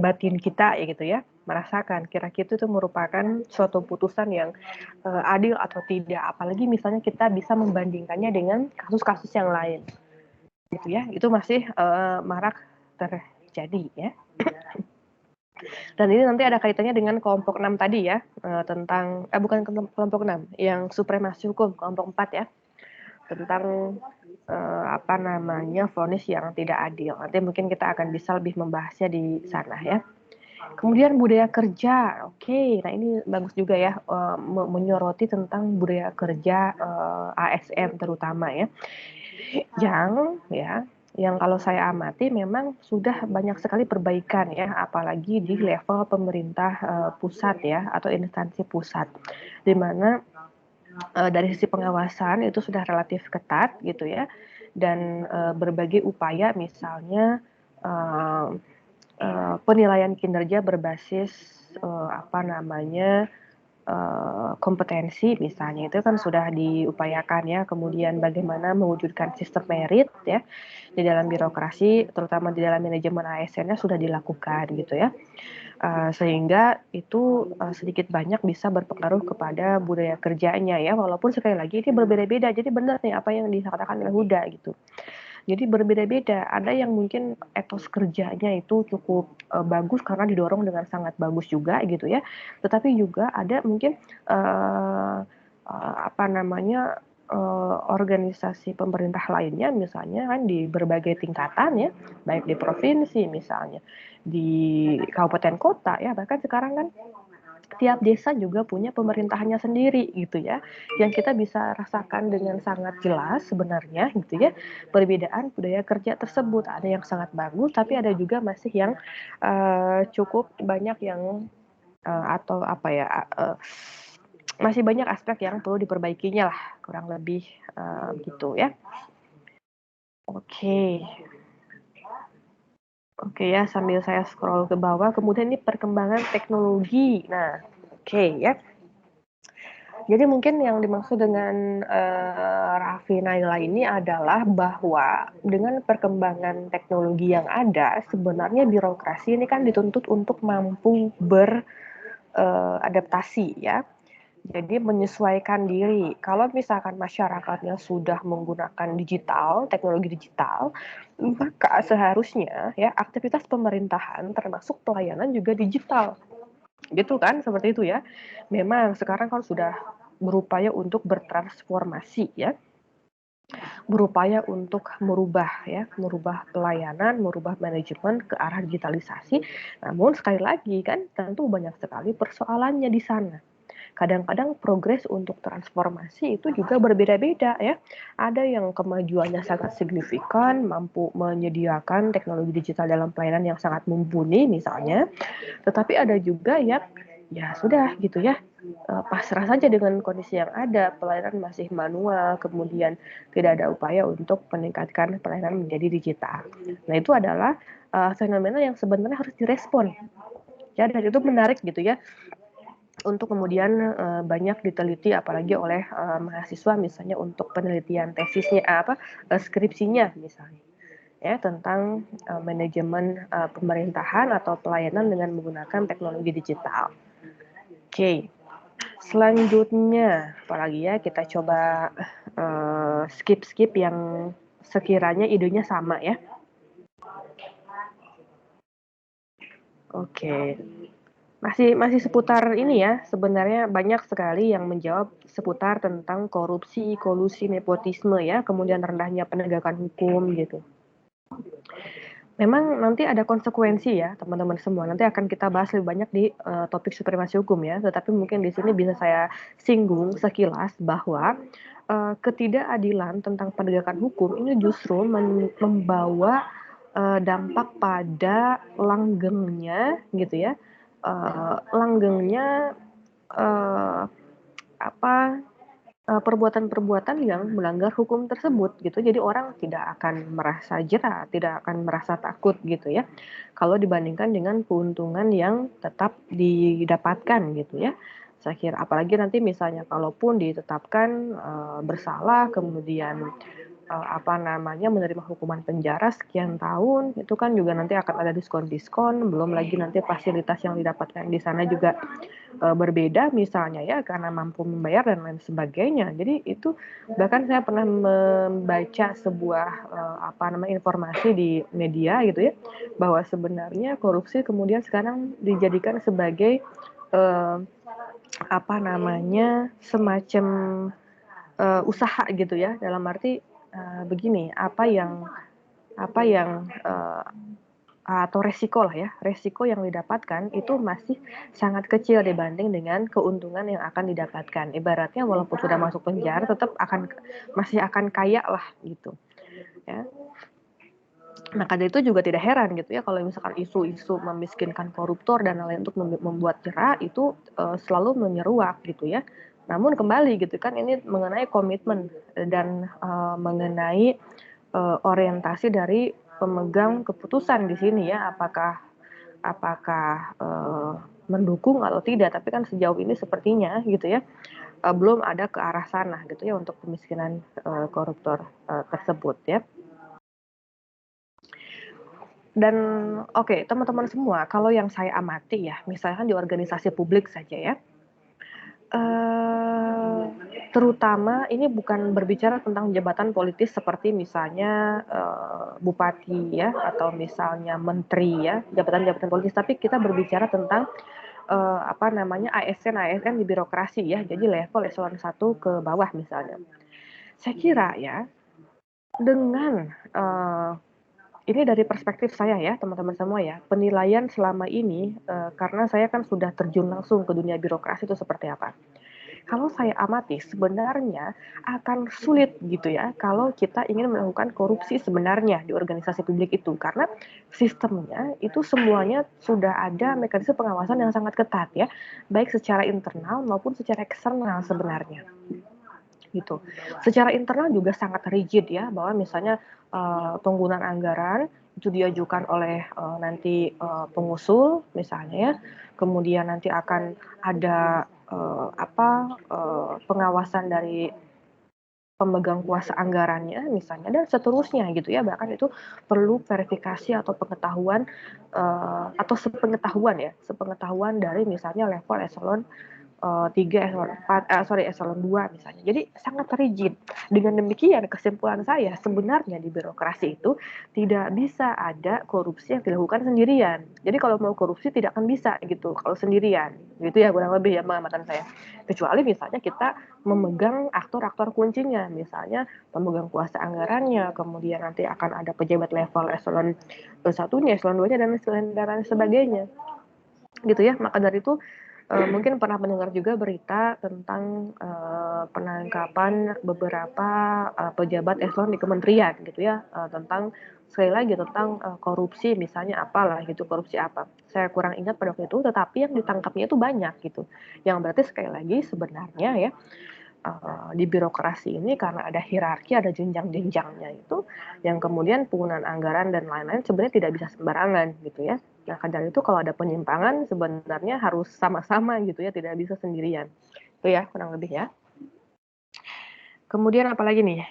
batin kita ya gitu ya, merasakan kira-kira itu merupakan suatu putusan yang adil atau tidak, apalagi misalnya kita bisa membandingkannya dengan kasus-kasus yang lain gitu ya, itu masih marak terjadi ya. Dan ini nanti ada kaitannya dengan kelompok 6 tadi ya, bukan kelompok 6, yang supremasi hukum, kelompok 4 ya, tentang vonis yang tidak adil. Nanti mungkin kita akan bisa lebih membahasnya di sana ya. Kemudian budaya kerja, oke. Nah ini bagus juga ya, menyoroti tentang budaya kerja ASN terutama ya. Yang kalau saya amati memang sudah banyak sekali perbaikan ya, apalagi di level pemerintah pusat ya, atau instansi pusat, di mana dari sisi pengawasan itu sudah relatif ketat gitu ya, dan berbagai upaya misalnya penilaian kinerja berbasis kompetensi misalnya, itu kan sudah diupayakan ya. Kemudian bagaimana mewujudkan sistem merit ya di dalam birokrasi, terutama di dalam manajemen ASN-nya sudah dilakukan gitu ya. Sehingga itu sedikit banyak bisa berpengaruh kepada budaya kerjanya ya, walaupun sekali lagi ini berbeda-beda. Jadi benar nih apa yang dikatakan oleh Huda gitu. Jadi berbeda-beda, ada yang mungkin etos kerjanya itu cukup bagus karena didorong dengan sangat bagus juga gitu ya. Tetapi juga ada mungkin organisasi pemerintah lainnya misalnya kan di berbagai tingkatan ya, baik di provinsi misalnya, di kabupaten kota ya, bahkan sekarang kan tiap desa juga punya pemerintahannya sendiri gitu ya, yang kita bisa rasakan dengan sangat jelas sebenarnya gitu ya, perbedaan budaya kerja tersebut. Ada yang sangat bagus, tapi ada juga masih yang cukup banyak yang atau apa ya, masih banyak aspek yang perlu diperbaikinya lah, kurang lebih gitu ya. Oke. Oke ya, sambil saya scroll ke bawah, kemudian ini perkembangan teknologi. Nah, oke ya. Jadi mungkin yang dimaksud dengan Raffi Naila ini adalah bahwa dengan perkembangan teknologi yang ada, sebenarnya birokrasi ini kan dituntut untuk mampu beradaptasi ya. Jadi menyesuaikan diri. Kalau misalkan masyarakatnya sudah menggunakan digital, teknologi digital, maka seharusnya ya aktivitas pemerintahan termasuk pelayanan juga digital. Gitu kan, seperti itu ya. Memang sekarang kan sudah berupaya untuk bertransformasi ya. Berupaya untuk merubah pelayanan, merubah manajemen ke arah digitalisasi. Namun sekali lagi kan tentu banyak sekali persoalannya di sana. Kadang-kadang progres untuk transformasi itu juga berbeda-beda ya. Ada yang kemajuannya sangat signifikan, mampu menyediakan teknologi digital dalam pelayanan yang sangat mumpuni misalnya. Tetapi ada juga yang ya sudah gitu ya, pasrah saja dengan kondisi yang ada, pelayanan masih manual, kemudian tidak ada upaya untuk meningkatkan pelayanan menjadi digital. Nah itu adalah fenomena yang sebenarnya harus direspon. Ya, dan itu menarik gitu ya untuk kemudian banyak diteliti apalagi oleh mahasiswa misalnya untuk penelitian tesisnya skripsinya misalnya ya tentang manajemen pemerintahan atau pelayanan dengan menggunakan teknologi digital. Oke. Selanjutnya apalagi ya kita coba skip yang sekiranya idenya sama ya. Oke. Masih seputar ini ya, sebenarnya banyak sekali yang menjawab seputar tentang korupsi, kolusi, nepotisme ya, kemudian rendahnya penegakan hukum gitu. Memang nanti ada konsekuensi ya, teman-teman semua. Nanti akan kita bahas lebih banyak di topik supremasi hukum ya, tetapi mungkin di sini bisa saya singgung sekilas bahwa ketidakadilan tentang penegakan hukum ini justru membawa dampak pada langgengnya gitu ya. Langgengnya perbuatan-perbuatan yang melanggar hukum tersebut gitu. Jadi orang tidak akan merasa jera, tidak akan merasa takut gitu ya. Kalau dibandingkan dengan keuntungan yang tetap didapatkan gitu ya. Saya kira apalagi nanti misalnya kalaupun ditetapkan bersalah kemudian menerima hukuman penjara sekian tahun, itu kan juga nanti akan ada diskon-diskon, belum lagi nanti fasilitas yang didapatkan di sana juga berbeda misalnya ya karena mampu membayar dan lain sebagainya. Jadi itu bahkan saya pernah membaca sebuah informasi di media gitu ya bahwa sebenarnya korupsi kemudian sekarang dijadikan sebagai semacam usaha gitu ya, dalam arti begini, apa yang atau resiko lah ya, resiko yang didapatkan itu masih sangat kecil dibanding dengan keuntungan yang akan didapatkan. Ibaratnya walaupun sudah masuk penjara tetap masih akan kaya lah gitu ya. Maka dari itu juga tidak heran gitu ya kalau misalkan isu-isu memiskinkan koruptor dan lain-lain untuk membuat jera itu selalu menyeruak gitu ya. Namun kembali gitu kan ini mengenai komitmen dan mengenai orientasi dari pemegang keputusan di sini ya, apakah mendukung atau tidak, tapi kan sejauh ini sepertinya gitu ya belum ada ke arah sana gitu ya untuk pemiskinan koruptor tersebut ya. Dan oke, teman-teman semua, kalau yang saya amati ya, misalkan di organisasi publik saja ya, terutama ini bukan berbicara tentang jabatan politis seperti misalnya bupati ya, atau misalnya menteri ya, jabatan-jabatan politis, tapi kita berbicara tentang ASN di birokrasi ya, jadi level eselon 1 ke bawah misalnya. Saya kira ya, dengan ini dari perspektif saya ya, teman-teman semua ya, penilaian selama ini, karena saya kan sudah terjun langsung ke dunia birokrasi itu seperti apa. Kalau saya amati sebenarnya akan sulit gitu ya kalau kita ingin melakukan korupsi sebenarnya di organisasi publik itu, karena sistemnya itu semuanya sudah ada mekanisme pengawasan yang sangat ketat ya, baik secara internal maupun secara eksternal sebenarnya gitu. Secara internal juga sangat rigid ya, bahwa misalnya penggunaan anggaran itu diajukan oleh nanti pengusul misalnya ya, kemudian nanti akan ada pengawasan dari pemegang kuasa anggarannya misalnya dan seterusnya gitu ya, bahkan itu perlu verifikasi atau pengetahuan atau sepengetahuan dari misalnya level eselon 3, eselon 2 misalnya. Jadi sangat rigid. Dengan demikian kesimpulan saya sebenarnya di birokrasi itu tidak bisa ada korupsi yang dilakukan sendirian. Jadi kalau mau korupsi tidak akan bisa gitu kalau sendirian. Gitu ya kurang lebih ya pengamatan saya. Kecuali misalnya kita memegang aktor-aktor kuncinya, misalnya pemegang kuasa anggarannya, kemudian nanti akan ada pejabat level eselon 1-nya, eselon 2-nya dan sebagainya. Gitu ya. Maka dari itu mungkin pernah mendengar juga berita tentang penangkapan beberapa pejabat eselon di kementerian gitu ya, tentang sekali lagi tentang korupsi misalnya apalah gitu, korupsi apa. Saya kurang ingat pada waktu itu, tetapi yang ditangkapnya itu banyak gitu. Yang berarti sekali lagi sebenarnya ya di birokrasi ini karena ada hierarki, ada jenjang-jenjangnya itu, yang kemudian penggunaan anggaran dan lain-lain sebenarnya tidak bisa sembarangan gitu ya. Nah, dari itu kalau ada penyimpangan sebenarnya harus sama-sama gitu ya, tidak bisa sendirian. Itu ya kurang lebih ya. Kemudian apalagi nih?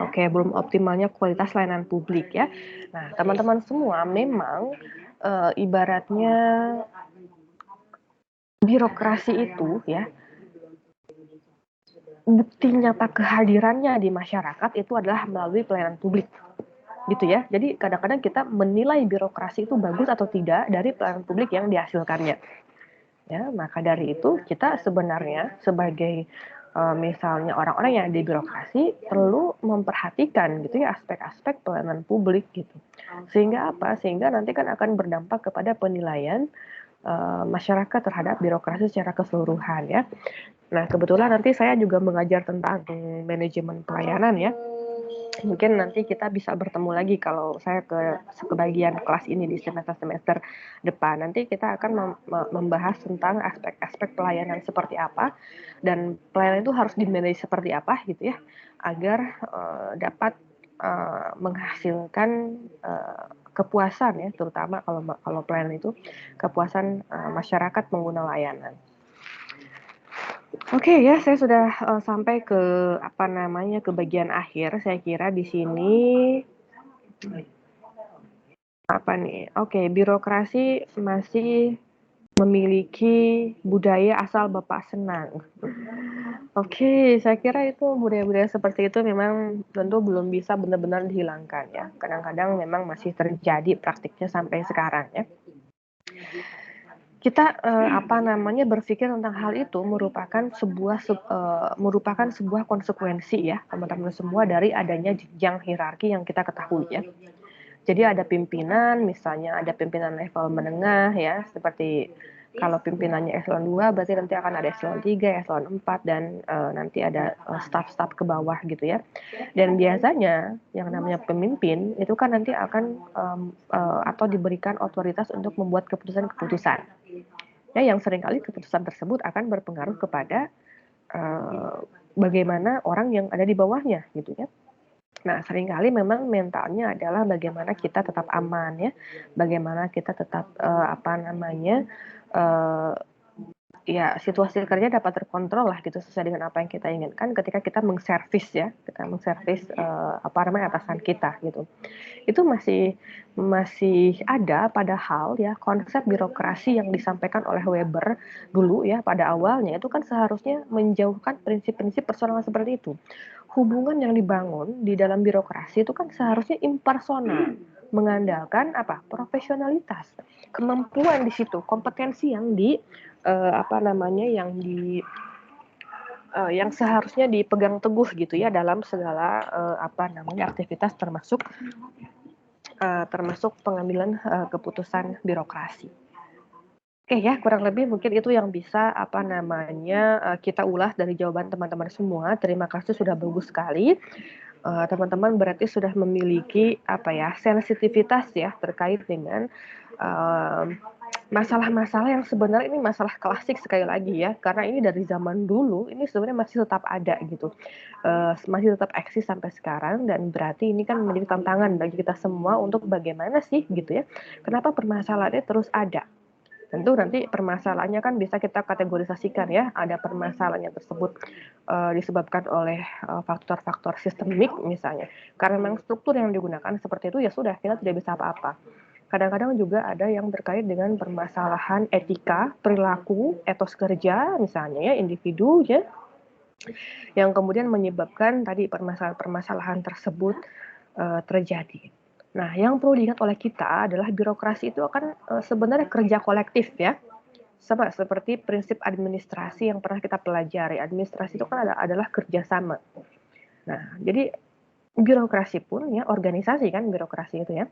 Oke, belum optimalnya kualitas layanan publik ya. Nah, teman-teman semua memang ibaratnya birokrasi itu ya, bukti nyata kehadirannya di masyarakat itu adalah melalui pelayanan publik gitu ya. Jadi kadang-kadang kita menilai birokrasi itu bagus atau tidak dari pelayanan publik yang dihasilkannya ya. Maka dari itu kita sebenarnya sebagai misalnya orang-orang yang di birokrasi perlu memperhatikan gitu ya aspek-aspek pelayanan publik gitu, sehingga apa, sehingga nanti kan akan berdampak kepada penilaian masyarakat terhadap birokrasi secara keseluruhan ya. Nah, kebetulan nanti saya juga mengajar tentang manajemen pelayanan ya. Mungkin nanti kita bisa bertemu lagi kalau saya ke bagian kelas ini di semester-semester depan. Nanti kita akan membahas tentang aspek-aspek pelayanan seperti apa, dan pelayanan itu harus dimanage seperti apa gitu ya, agar dapat menghasilkan kepuasan ya, terutama kalau pelayanan itu kepuasan masyarakat pengguna layanan. Oke ya, saya sudah sampai ke ke bagian akhir. Saya kira di sini Oke, birokrasi masih memiliki budaya asal Bapak senang. Oke, saya kira itu budaya-budaya seperti itu memang tentu belum bisa benar-benar dihilangkan ya. Kadang-kadang memang masih terjadi praktiknya sampai sekarang ya. Kita berpikir tentang hal itu merupakan sebuah konsekuensi ya, teman-teman semua, dari adanya jenjang hierarki yang kita ketahui ya. Jadi ada pimpinan, misalnya ada pimpinan level menengah ya, seperti kalau pimpinannya eselon 2 berarti nanti akan ada eselon 3, eselon 4 dan nanti ada staf-staf ke bawah gitu ya. Dan biasanya yang namanya pemimpin itu kan nanti akan atau diberikan otoritas untuk membuat keputusan-keputusan. Ya, yang seringkali keputusan tersebut akan berpengaruh kepada bagaimana orang yang ada di bawahnya gitu ya. Nah, seringkali memang mentalnya adalah bagaimana kita tetap aman ya, bagaimana kita tetap ya situasi kerja dapat terkontrol lah gitu sesuai dengan apa yang kita inginkan ketika kita mengservis atasan kita gitu. Itu masih ada padahal ya konsep birokrasi yang disampaikan oleh Weber dulu ya pada awalnya itu kan seharusnya menjauhkan prinsip-prinsip personal seperti itu. Hubungan yang dibangun di dalam birokrasi itu kan seharusnya impersonal, mengandalkan profesionalitas, kemampuan di situ, kompetensi yang yang seharusnya dipegang teguh gitu ya dalam segala aktivitas termasuk pengambilan keputusan birokrasi. Oke ya, kurang lebih mungkin itu yang bisa kita ulas dari jawaban teman-teman semua. Terima kasih, sudah bagus sekali. Teman-teman berarti sudah memiliki sensitivitas ya terkait dengan masalah-masalah yang sebenarnya ini masalah klasik sekali lagi ya, karena ini dari zaman dulu ini sebenarnya masih tetap ada gitu, masih tetap eksis sampai sekarang, dan berarti ini kan menjadi tantangan bagi kita semua untuk bagaimana sih gitu ya, kenapa permasalahannya terus ada. Tentu nanti permasalahannya kan bisa kita kategorisasikan ya, ada permasalahan yang tersebut disebabkan oleh faktor-faktor sistemik misalnya. Karena memang struktur yang digunakan seperti itu, ya sudah, kita tidak bisa apa-apa. Kadang-kadang juga ada yang terkait dengan permasalahan etika, perilaku, etos kerja misalnya ya, individu ya, yang kemudian menyebabkan tadi permasalahan-permasalahan tersebut terjadi. Nah, yang perlu diingat oleh kita adalah birokrasi itu akan sebenarnya kerja kolektif ya. Sama seperti prinsip administrasi yang pernah kita pelajari. Administrasi itu kan adalah kerjasama. Nah, jadi birokrasi pun ya, organisasi kan birokrasi itu ya,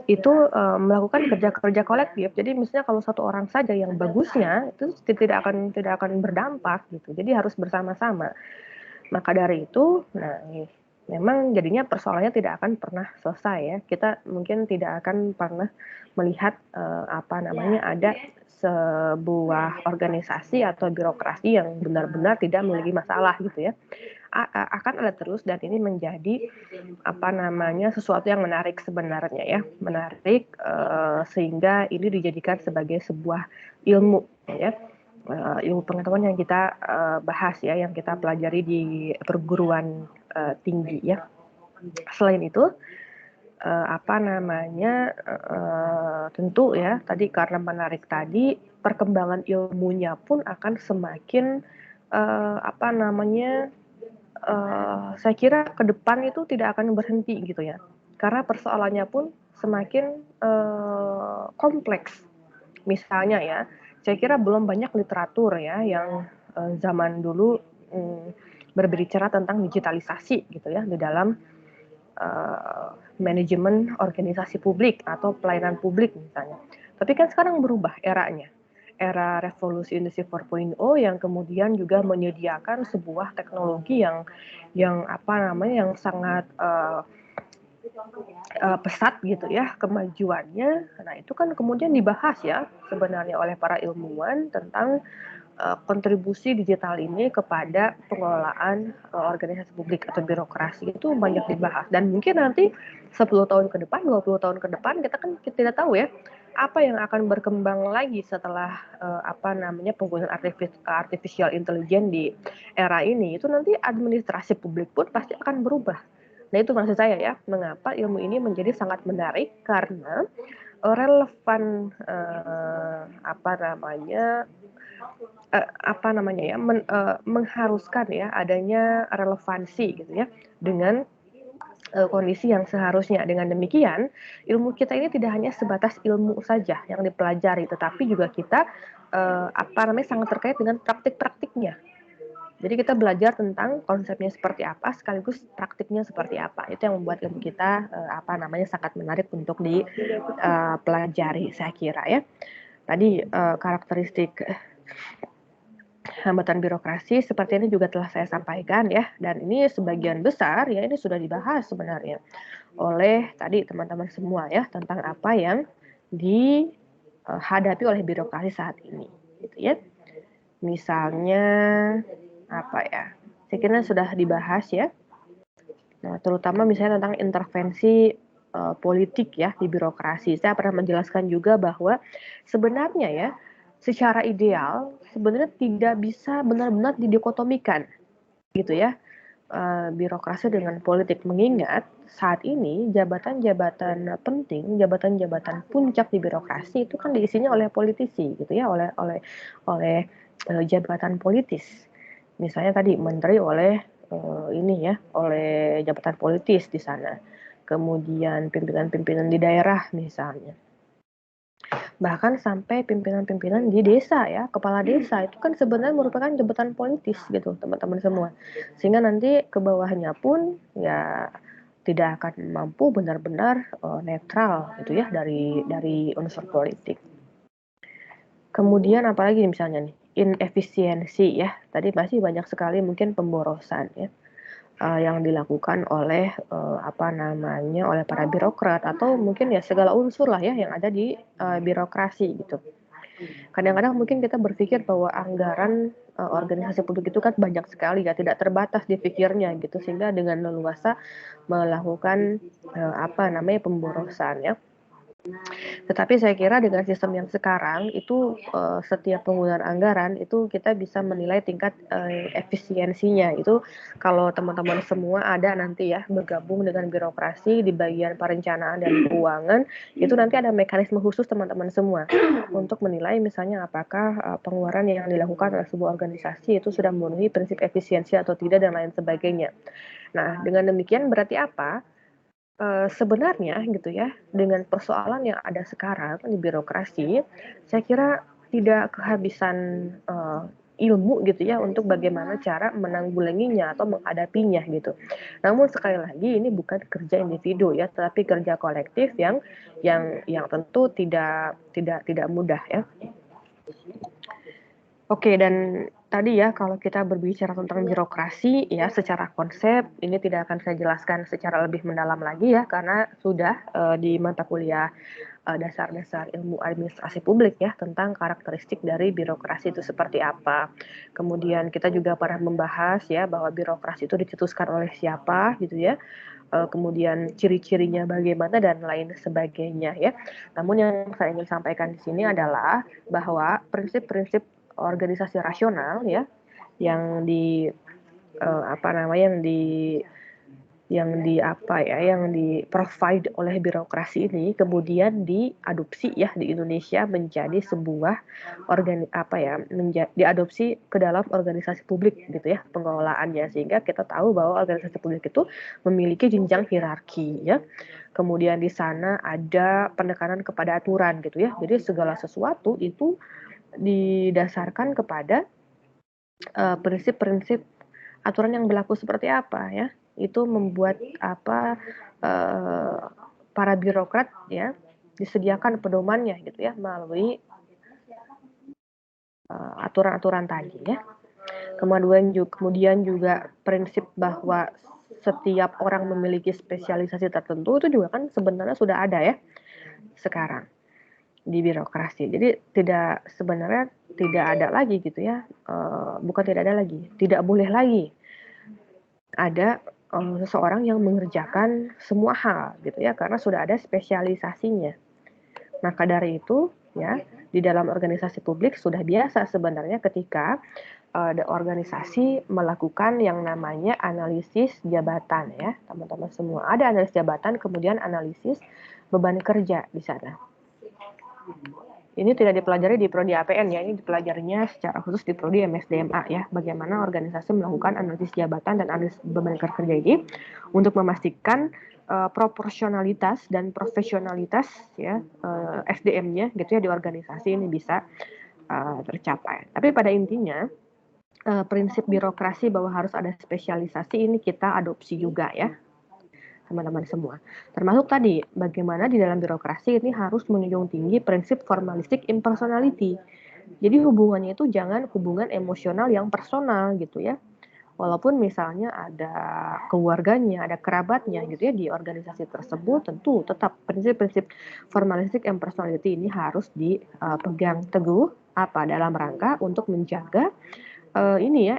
itu melakukan kerja-kerja kolektif. Jadi misalnya kalau satu orang saja yang bagusnya itu tidak akan berdampak gitu. Jadi harus bersama-sama. Maka dari itu, memang jadinya persoalannya tidak akan pernah selesai ya. Kita mungkin tidak akan pernah melihat ada sebuah organisasi atau birokrasi yang benar-benar tidak memiliki masalah gitu ya. Akan ada terus, dan ini menjadi sesuatu yang menarik sebenarnya ya, menarik sehingga ini dijadikan sebagai sebuah ilmu ya. Ilmu pengetahuan yang kita bahas ya, yang kita pelajari di perguruan tinggi ya. Selain itu tentu ya tadi karena menarik tadi, perkembangan ilmunya pun akan semakin saya kira ke depan itu tidak akan berhenti gitu ya, karena persoalannya pun semakin kompleks. Misalnya ya, saya kira belum banyak literatur ya yang zaman dulu berbicara tentang digitalisasi gitu ya di dalam manajemen organisasi publik atau pelayanan publik misalnya. Tapi kan sekarang berubah eranya. Era revolusi industri 4.0 yang kemudian juga menyediakan sebuah teknologi yang sangat pesat gitu ya kemajuannya. Nah, itu kan kemudian dibahas ya sebenarnya oleh para ilmuwan tentang kontribusi digital ini kepada pengelolaan organisasi publik atau birokrasi. Itu banyak dibahas, dan mungkin nanti 10 tahun ke depan, 20 tahun ke depan kita tidak tahu ya apa yang akan berkembang lagi setelah penggunaan artificial intelligence di era ini. Itu nanti administrasi publik pun pasti akan berubah. Nah, itu maksud saya ya, mengapa ilmu ini menjadi sangat menarik, karena relevan mengharuskan ya adanya relevansi gitu ya dengan kondisi yang seharusnya. Dengan demikian, ilmu kita ini tidak hanya sebatas ilmu saja yang dipelajari, tetapi juga kita sangat terkait dengan praktik-praktiknya. Jadi kita belajar tentang konsepnya seperti apa, sekaligus praktiknya seperti apa. Itu yang membuat ilmu kita sangat menarik untuk dipelajari, saya kira ya. Tadi karakteristik hambatan birokrasi seperti ini juga telah saya sampaikan ya, dan ini sebagian besar ya ini sudah dibahas sebenarnya oleh tadi teman-teman semua ya, tentang apa yang dihadapi oleh birokrasi saat ini gitu ya. Misalnya saya kira sudah dibahas ya. Nah, terutama misalnya tentang intervensi politik ya di birokrasi. Saya pernah menjelaskan juga bahwa sebenarnya ya secara ideal sebenarnya tidak bisa benar-benar didikotomikan gitu ya, birokrasi dengan politik, mengingat saat ini jabatan-jabatan penting, jabatan-jabatan puncak di birokrasi itu kan diisinya oleh politisi gitu ya, oleh jabatan politis. Misalnya tadi menteri oleh oleh jabatan politis di sana. Kemudian pimpinan-pimpinan di daerah misalnya. Bahkan sampai pimpinan-pimpinan di desa ya, kepala desa itu kan sebenarnya merupakan jabatan politis gitu teman-teman semua. Sehingga nanti ke bawahnya pun ya tidak akan mampu benar-benar netral gitu ya dari unsur politik. Kemudian apalagi misalnya nih, inefisiensi ya. Tadi masih banyak sekali mungkin pemborosan ya. Yang dilakukan oleh oleh para birokrat atau mungkin ya segala unsur lah ya yang ada di birokrasi gitu. Kadang-kadang mungkin kita berpikir bahwa anggaran organisasi publik itu kan banyak sekali ya, tidak terbatas di pikirnya gitu, sehingga dengan leluasa melakukan pemborosan ya. Tetapi saya kira dengan sistem yang sekarang itu setiap penggunaan anggaran itu kita bisa menilai tingkat efisiensinya. Itu kalau teman-teman semua ada nanti ya bergabung dengan birokrasi di bagian perencanaan dan keuangan, itu nanti ada mekanisme khusus teman-teman semua untuk menilai misalnya apakah pengeluaran yang dilakukan oleh sebuah organisasi itu sudah memenuhi prinsip efisiensi atau tidak dan lain sebagainya. Nah, dengan demikian berarti apa? Sebenarnya gitu ya, dengan persoalan yang ada sekarang di birokrasi, saya kira tidak kehabisan ilmu gitu ya untuk bagaimana cara menanggulanginya atau menghadapinya gitu. Namun sekali lagi ini bukan kerja individu ya, tetapi kerja kolektif yang tentu tidak mudah ya. Oke, dan tadi ya kalau kita berbicara tentang birokrasi ya secara konsep ini tidak akan saya jelaskan secara lebih mendalam lagi ya karena sudah di mata kuliah dasar-dasar ilmu administrasi publik ya tentang karakteristik dari birokrasi itu seperti apa. Kemudian kita juga pernah membahas ya bahwa birokrasi itu dicetuskan oleh siapa gitu ya. Kemudian ciri-cirinya bagaimana dan lain sebagainya ya. Namun yang saya ingin sampaikan di sini adalah bahwa prinsip-prinsip organisasi rasional ya yang di provide oleh birokrasi ini kemudian diadopsi ya di Indonesia menjadi sebuah diadopsi ke dalam organisasi publik gitu ya pengelolaannya, sehingga kita tahu bahwa organisasi publik itu memiliki jenjang hierarki ya. Kemudian di sana ada penekanan kepada aturan gitu ya. Jadi segala sesuatu itu didasarkan kepada prinsip-prinsip aturan yang berlaku seperti apa ya. Itu membuat para birokrat ya disediakan pedomannya gitu ya melalui aturan-aturan tadi ya. Kemudian juga prinsip bahwa setiap orang memiliki spesialisasi tertentu itu juga kan sebenarnya sudah ada ya sekarang di birokrasi. Jadi sebenarnya tidak ada lagi gitu ya, tidak boleh lagi ada seseorang yang mengerjakan semua hal gitu ya karena sudah ada spesialisasinya. Maka dari itu ya di dalam organisasi publik sudah biasa sebenarnya ketika organisasi melakukan yang namanya analisis jabatan ya teman-teman semua. Ada analisis jabatan kemudian analisis beban kerja di sana. Ini tidak dipelajari di prodi APN ya, ini dipelajarinya secara khusus di prodi MSDMA ya, bagaimana organisasi melakukan analisis jabatan dan analisis beban kerja ini untuk memastikan proporsionalitas dan profesionalitas ya SDM-nya gitu ya di organisasi ini bisa tercapai. Tapi pada intinya prinsip birokrasi bahwa harus ada spesialisasi ini kita adopsi juga ya teman-teman semua. Termasuk tadi bagaimana di dalam birokrasi ini harus menjunjung tinggi prinsip formalistic impersonality. Jadi hubungannya itu jangan hubungan emosional yang personal gitu ya. Walaupun misalnya ada keluarganya, ada kerabatnya gitu ya di organisasi tersebut, tentu tetap prinsip-prinsip formalistic impersonality ini harus dipegang teguh dalam rangka untuk menjaga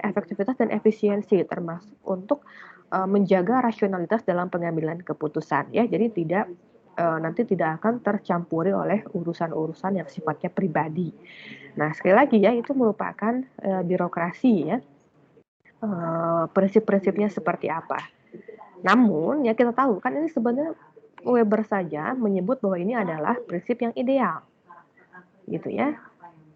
efektivitas dan efisiensi termasuk untuk menjaga rasionalitas dalam pengambilan keputusan ya. Jadi nanti tidak akan tercampuri oleh urusan-urusan yang sifatnya pribadi. Nah, sekali lagi ya itu merupakan birokrasi ya. Prinsip-prinsipnya seperti apa. Namun ya kita tahu kan ini sebenarnya Weber saja menyebut bahwa ini adalah prinsip yang ideal. Gitu ya.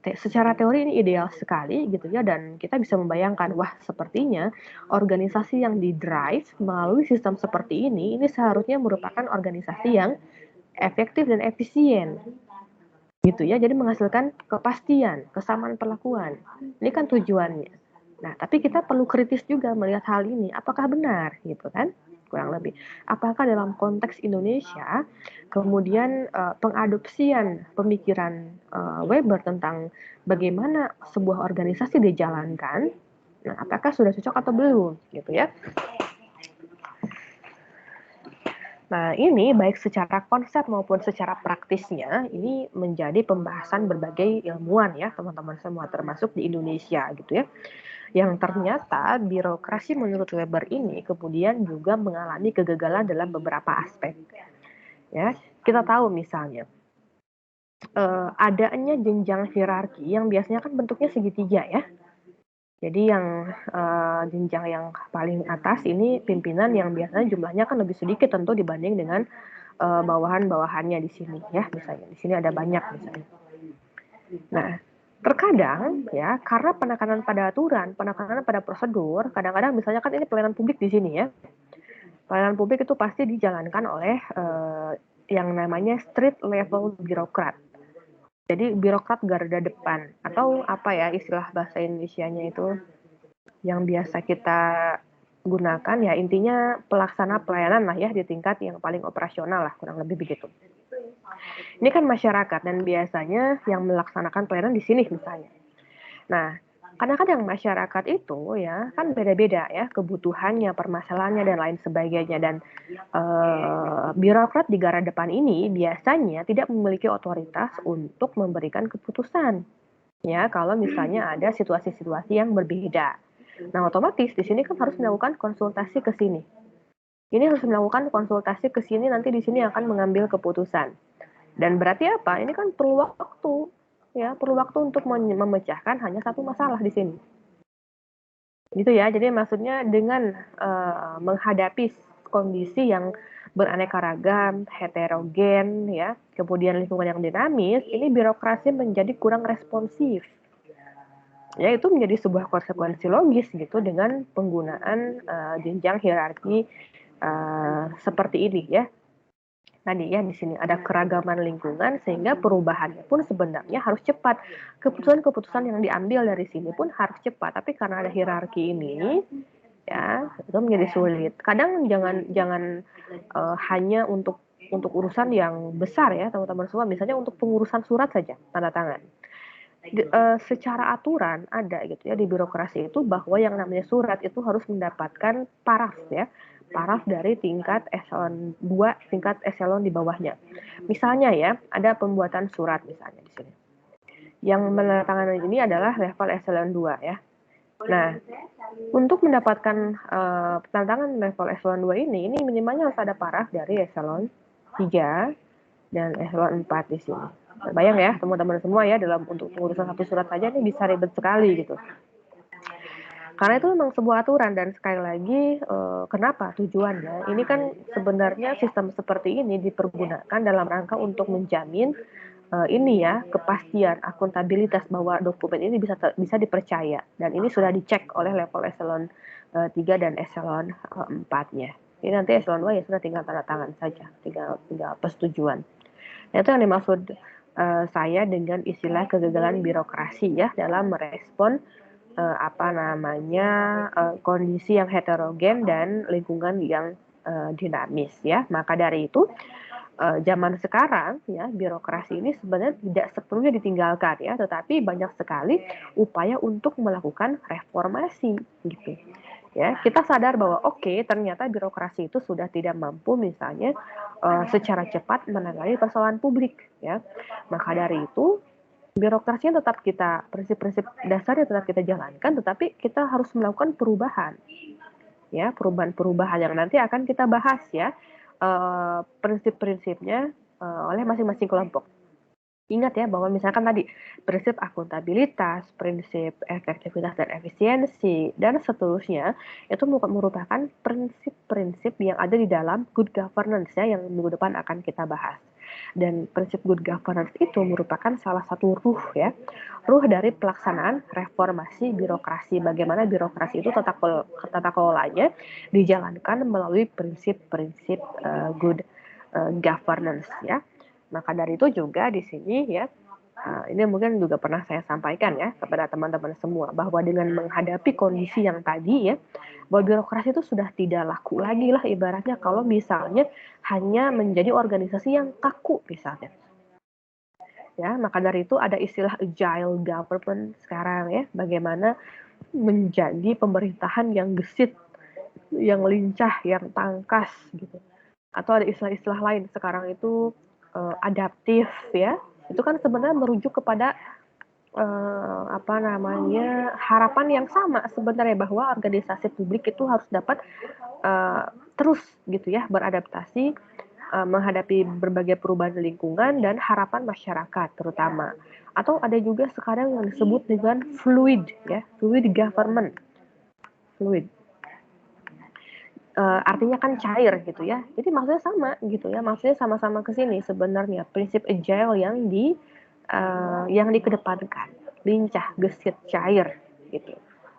Secara teori ini ideal sekali gitu ya dan kita bisa membayangkan wah sepertinya organisasi yang di-drive melalui sistem seperti ini seharusnya merupakan organisasi yang efektif dan efisien. gitu ya. Jadi menghasilkan kepastian, kesamaan perlakuan. Ini kan tujuannya. Nah, tapi kita perlu kritis juga melihat hal ini, apakah benar gitu kan? Kurang lebih. Apakah dalam konteks Indonesia kemudian pengadopsian pemikiran Weber tentang bagaimana sebuah organisasi dijalankan, nah apakah sudah cocok atau belum gitu ya. Nah, ini baik secara konsep maupun secara praktisnya, ini menjadi pembahasan berbagai ilmuwan ya, teman-teman semua, termasuk di Indonesia gitu ya. Yang ternyata birokrasi menurut Weber ini kemudian juga mengalami kegagalan dalam beberapa aspek. Ya, kita tahu misalnya, adanya jenjang hierarki yang biasanya kan bentuknya segitiga ya. Jadi yang jenjang yang paling atas ini pimpinan yang biasanya jumlahnya kan lebih sedikit tentu dibanding dengan bawahan-bawahannya di sini ya, misalnya di sini ada banyak misalnya. Nah, terkadang ya karena penekanan pada aturan, penekanan pada prosedur, kadang-kadang misalnya kan ini pelayanan publik di sini ya. Pelayanan publik itu pasti dijalankan oleh yang namanya street level birokrat. Jadi birokrat garda depan atau apa ya istilah bahasa Indonesianya itu yang biasa kita gunakan ya, intinya pelaksana pelayanan lah ya di tingkat yang paling operasional lah, kurang lebih begitu. Ini kan masyarakat dan biasanya yang melaksanakan pelayanan di sini misalnya. Nah, kadang-kadang masyarakat itu ya kan beda-beda ya kebutuhannya, permasalahannya dan lain sebagainya, dan birokrat di garda depan ini biasanya tidak memiliki otoritas untuk memberikan keputusan ya kalau misalnya ada situasi-situasi yang berbeda. Nah, otomatis di sini kan harus melakukan konsultasi ke sini. Ini harus melakukan konsultasi ke sini, nanti di sini akan mengambil keputusan. Dan berarti apa? Ini kan perlu waktu ya, perlu waktu untuk memecahkan hanya satu masalah di sini. Gitu ya. Jadi maksudnya dengan menghadapi kondisi yang beraneka ragam, heterogen ya, kemudian lingkungan yang dinamis, ini birokrasi menjadi kurang responsif. Ya, itu menjadi sebuah konsekuensi logis gitu dengan penggunaan jenjang hierarki seperti ini ya. Tadi ya di sini ada keragaman lingkungan sehingga perubahannya pun sebenarnya harus cepat. Keputusan-keputusan yang diambil dari sini pun harus cepat. Tapi karena ada hierarki ini, ya itu menjadi sulit. Kadang jangan hanya untuk urusan yang besar ya teman-teman semua. Misalnya untuk pengurusan surat saja tanda tangan. Secara aturan ada gitu ya di birokrasi itu bahwa yang namanya surat itu harus mendapatkan paraf ya. Paraf dari tingkat eselon 2, tingkat eselon di bawahnya. Misalnya ya, ada pembuatan surat misalnya di sini. Yang menandatangani ini adalah level eselon 2 ya. Nah, untuk mendapatkan penandatangan level eselon 2 ini minimalnya harus ada paraf dari eselon 3 dan eselon 4 di sini. Bayang ya teman-teman semua ya, dalam untuk pengurusan satu surat saja ini bisa ribet sekali gitu. Karena itu memang sebuah aturan dan sekali lagi kenapa tujuannya? Ini kan sebenarnya sistem seperti ini dipergunakan dalam rangka untuk menjamin ini ya kepastian akuntabilitas bahwa dokumen ini bisa dipercaya dan ini sudah dicek oleh level eselon 3 dan eselon 4-nya. Ini nanti eselon 2 ya sudah tinggal tanda tangan saja, tinggal persetujuan. Nah, itu yang dimaksud saya dengan istilah kegagalan birokrasi ya dalam merespon kondisi yang heterogen dan lingkungan yang dinamis ya. Maka dari itu zaman sekarang ya birokrasi ini sebenarnya tidak sepenuhnya ditinggalkan ya, tetapi banyak sekali upaya untuk melakukan reformasi gitu. Ya, kita sadar bahwa ternyata birokrasi itu sudah tidak mampu misalnya secara cepat menangani persoalan publik ya. Maka dari itu birokrasinya tetap kita, prinsip-prinsip dasarnya tetap kita jalankan, tetapi kita harus melakukan perubahan ya, perubahan yang nanti akan kita bahas ya prinsip-prinsipnya oleh masing-masing kelompok. Ingat ya bahwa misalkan tadi prinsip akuntabilitas, prinsip efektivitas dan efisiensi, dan seterusnya itu merupakan prinsip-prinsip yang ada di dalam good governance ya, yang minggu depan akan kita bahas. Dan prinsip good governance itu merupakan salah satu ruh dari pelaksanaan reformasi birokrasi. Bagaimana birokrasi itu tata kelolanya dijalankan melalui prinsip-prinsip good governance ya. Maka dari itu juga di sini ya Ini mungkin juga pernah saya sampaikan ya kepada teman-teman semua, bahwa dengan menghadapi kondisi yang tadi ya, bahwa birokrasi itu sudah tidak laku lagi lah ibaratnya kalau misalnya hanya menjadi organisasi yang kaku misalnya. Ya, maka dari itu ada istilah agile government sekarang ya, bagaimana menjadi pemerintahan yang gesit, yang lincah, yang tangkas gitu. Atau ada istilah-istilah lain sekarang itu adaptif ya. Itu kan sebenarnya merujuk kepada harapan yang sama sebenarnya, bahwa organisasi publik itu harus dapat terus gitu ya beradaptasi menghadapi berbagai perubahan lingkungan dan harapan masyarakat terutama. Atau ada juga sekarang yang disebut dengan fluid ya, fluid government. Fluid. Artinya kan cair gitu ya. Jadi maksudnya sama gitu ya. Maksudnya sama-sama ke sini sebenarnya prinsip agile yang dikedepankan, lincah, gesit, cair gitu.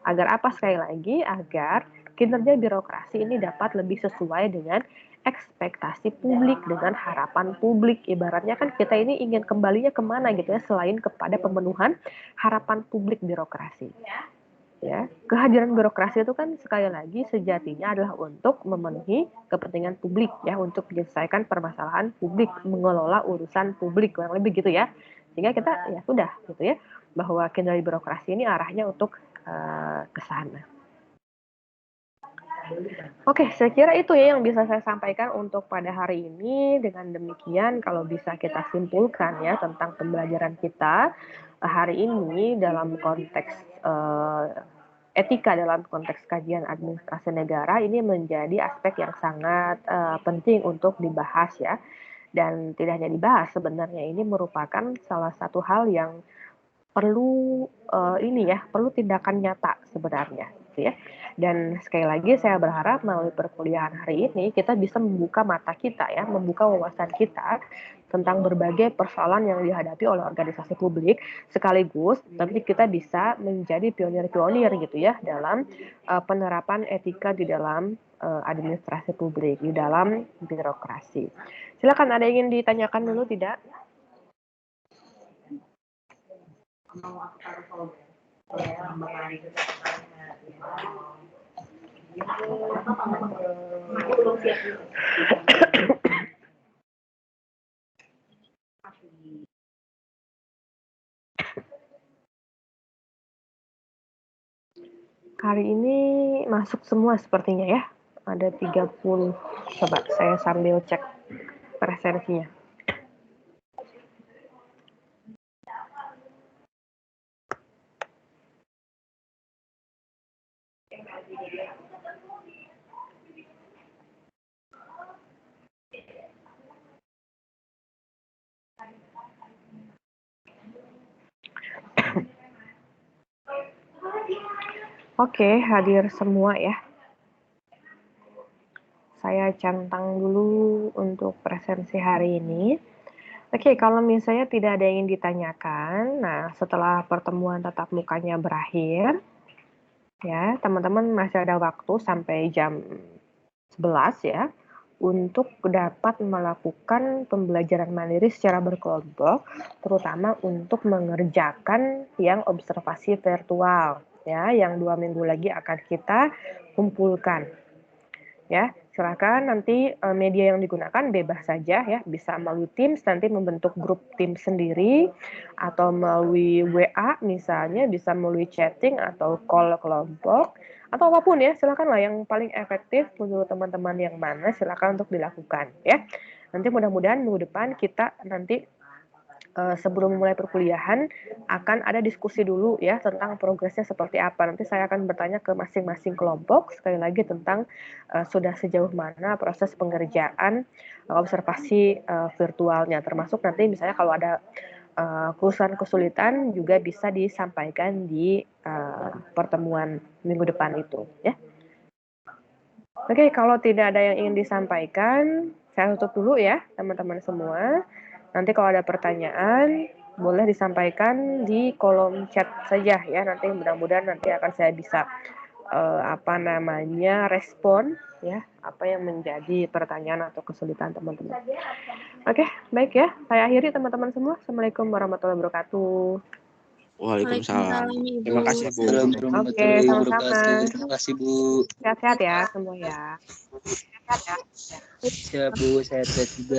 Agar apa, sekali lagi, agar kinerja birokrasi ini dapat lebih sesuai dengan ekspektasi publik, dengan harapan publik. Ibaratnya kan kita ini ingin kembalinya kemana gitu ya, selain kepada pemenuhan harapan publik birokrasi. Ya, kehadiran birokrasi itu kan sekali lagi sejatinya adalah untuk memenuhi kepentingan publik ya, untuk menyelesaikan permasalahan publik, mengelola urusan publik, kurang lebih gitu ya. Sehingga kita ya sudah gitu ya, bahwa kinerja birokrasi ini arahnya untuk ke sana. Oke, saya kira itu ya yang bisa saya sampaikan untuk pada hari ini. Dengan demikian, kalau bisa kita simpulkan ya tentang pembelajaran kita hari ini dalam konteks etika dalam konteks kajian administrasi negara, ini menjadi aspek yang sangat penting untuk dibahas ya. Dan tidak hanya dibahas, sebenarnya ini merupakan salah satu hal yang perlu perlu tindakan nyata sebenarnya gitu ya. Dan sekali lagi saya berharap melalui perkuliahan hari ini kita bisa membuka mata kita ya, membuka wawasan kita tentang berbagai persoalan yang dihadapi oleh organisasi publik, sekaligus nanti kita bisa menjadi pionir-pionir gitu ya dalam penerapan etika di dalam administrasi publik, di dalam birokrasi. Silakan, ada yang ingin ditanyakan dulu tidak? Hari ini masuk semua sepertinya ya. Ada 30. Coba saya sambil cek presensinya. Oke, hadir semua ya. Saya centang dulu untuk presensi hari ini. Oke, kalau misalnya tidak ada yang ingin ditanyakan, nah setelah pertemuan tatap mukanya berakhir, ya teman-teman masih ada waktu sampai jam 11 ya, untuk dapat melakukan pembelajaran mandiri secara berkelompok, terutama untuk mengerjakan yang observasi virtual, ya, yang 2 minggu lagi akan kita kumpulkan. Ya, silakan nanti media yang digunakan bebas saja ya, bisa melalui Teams, nanti membentuk grup tim sendiri, atau melalui WA misalnya, bisa melalui chatting atau call kelompok, atau apapun ya, silakanlah yang paling efektif menurut teman-teman yang mana, silakan untuk dilakukan ya. Nanti mudah-mudahan minggu depan kita nanti sebelum memulai perkuliahan akan ada diskusi dulu ya tentang progresnya seperti apa. Nanti saya akan bertanya ke masing-masing kelompok sekali lagi tentang sudah sejauh mana proses pengerjaan observasi virtualnya, termasuk nanti misalnya kalau ada kesulitan juga bisa disampaikan di pertemuan minggu depan itu ya. Oke, kalau tidak ada yang ingin disampaikan, saya tutup dulu ya teman-teman semua. Nanti kalau ada pertanyaan, boleh disampaikan di kolom chat saja ya. Nanti mudah-mudahan nanti akan saya bisa respon ya apa yang menjadi pertanyaan atau kesulitan teman-teman. Oke, baik ya. Saya akhiri teman-teman semua. Assalamualaikum warahmatullahi wabarakatuh. Waalaikumsalam. Terima kasih Bu. Oke, sama-sama. Terima kasih Bu. Sehat-sehat ya semua ya. Siap Bu, sehat-sehat juga.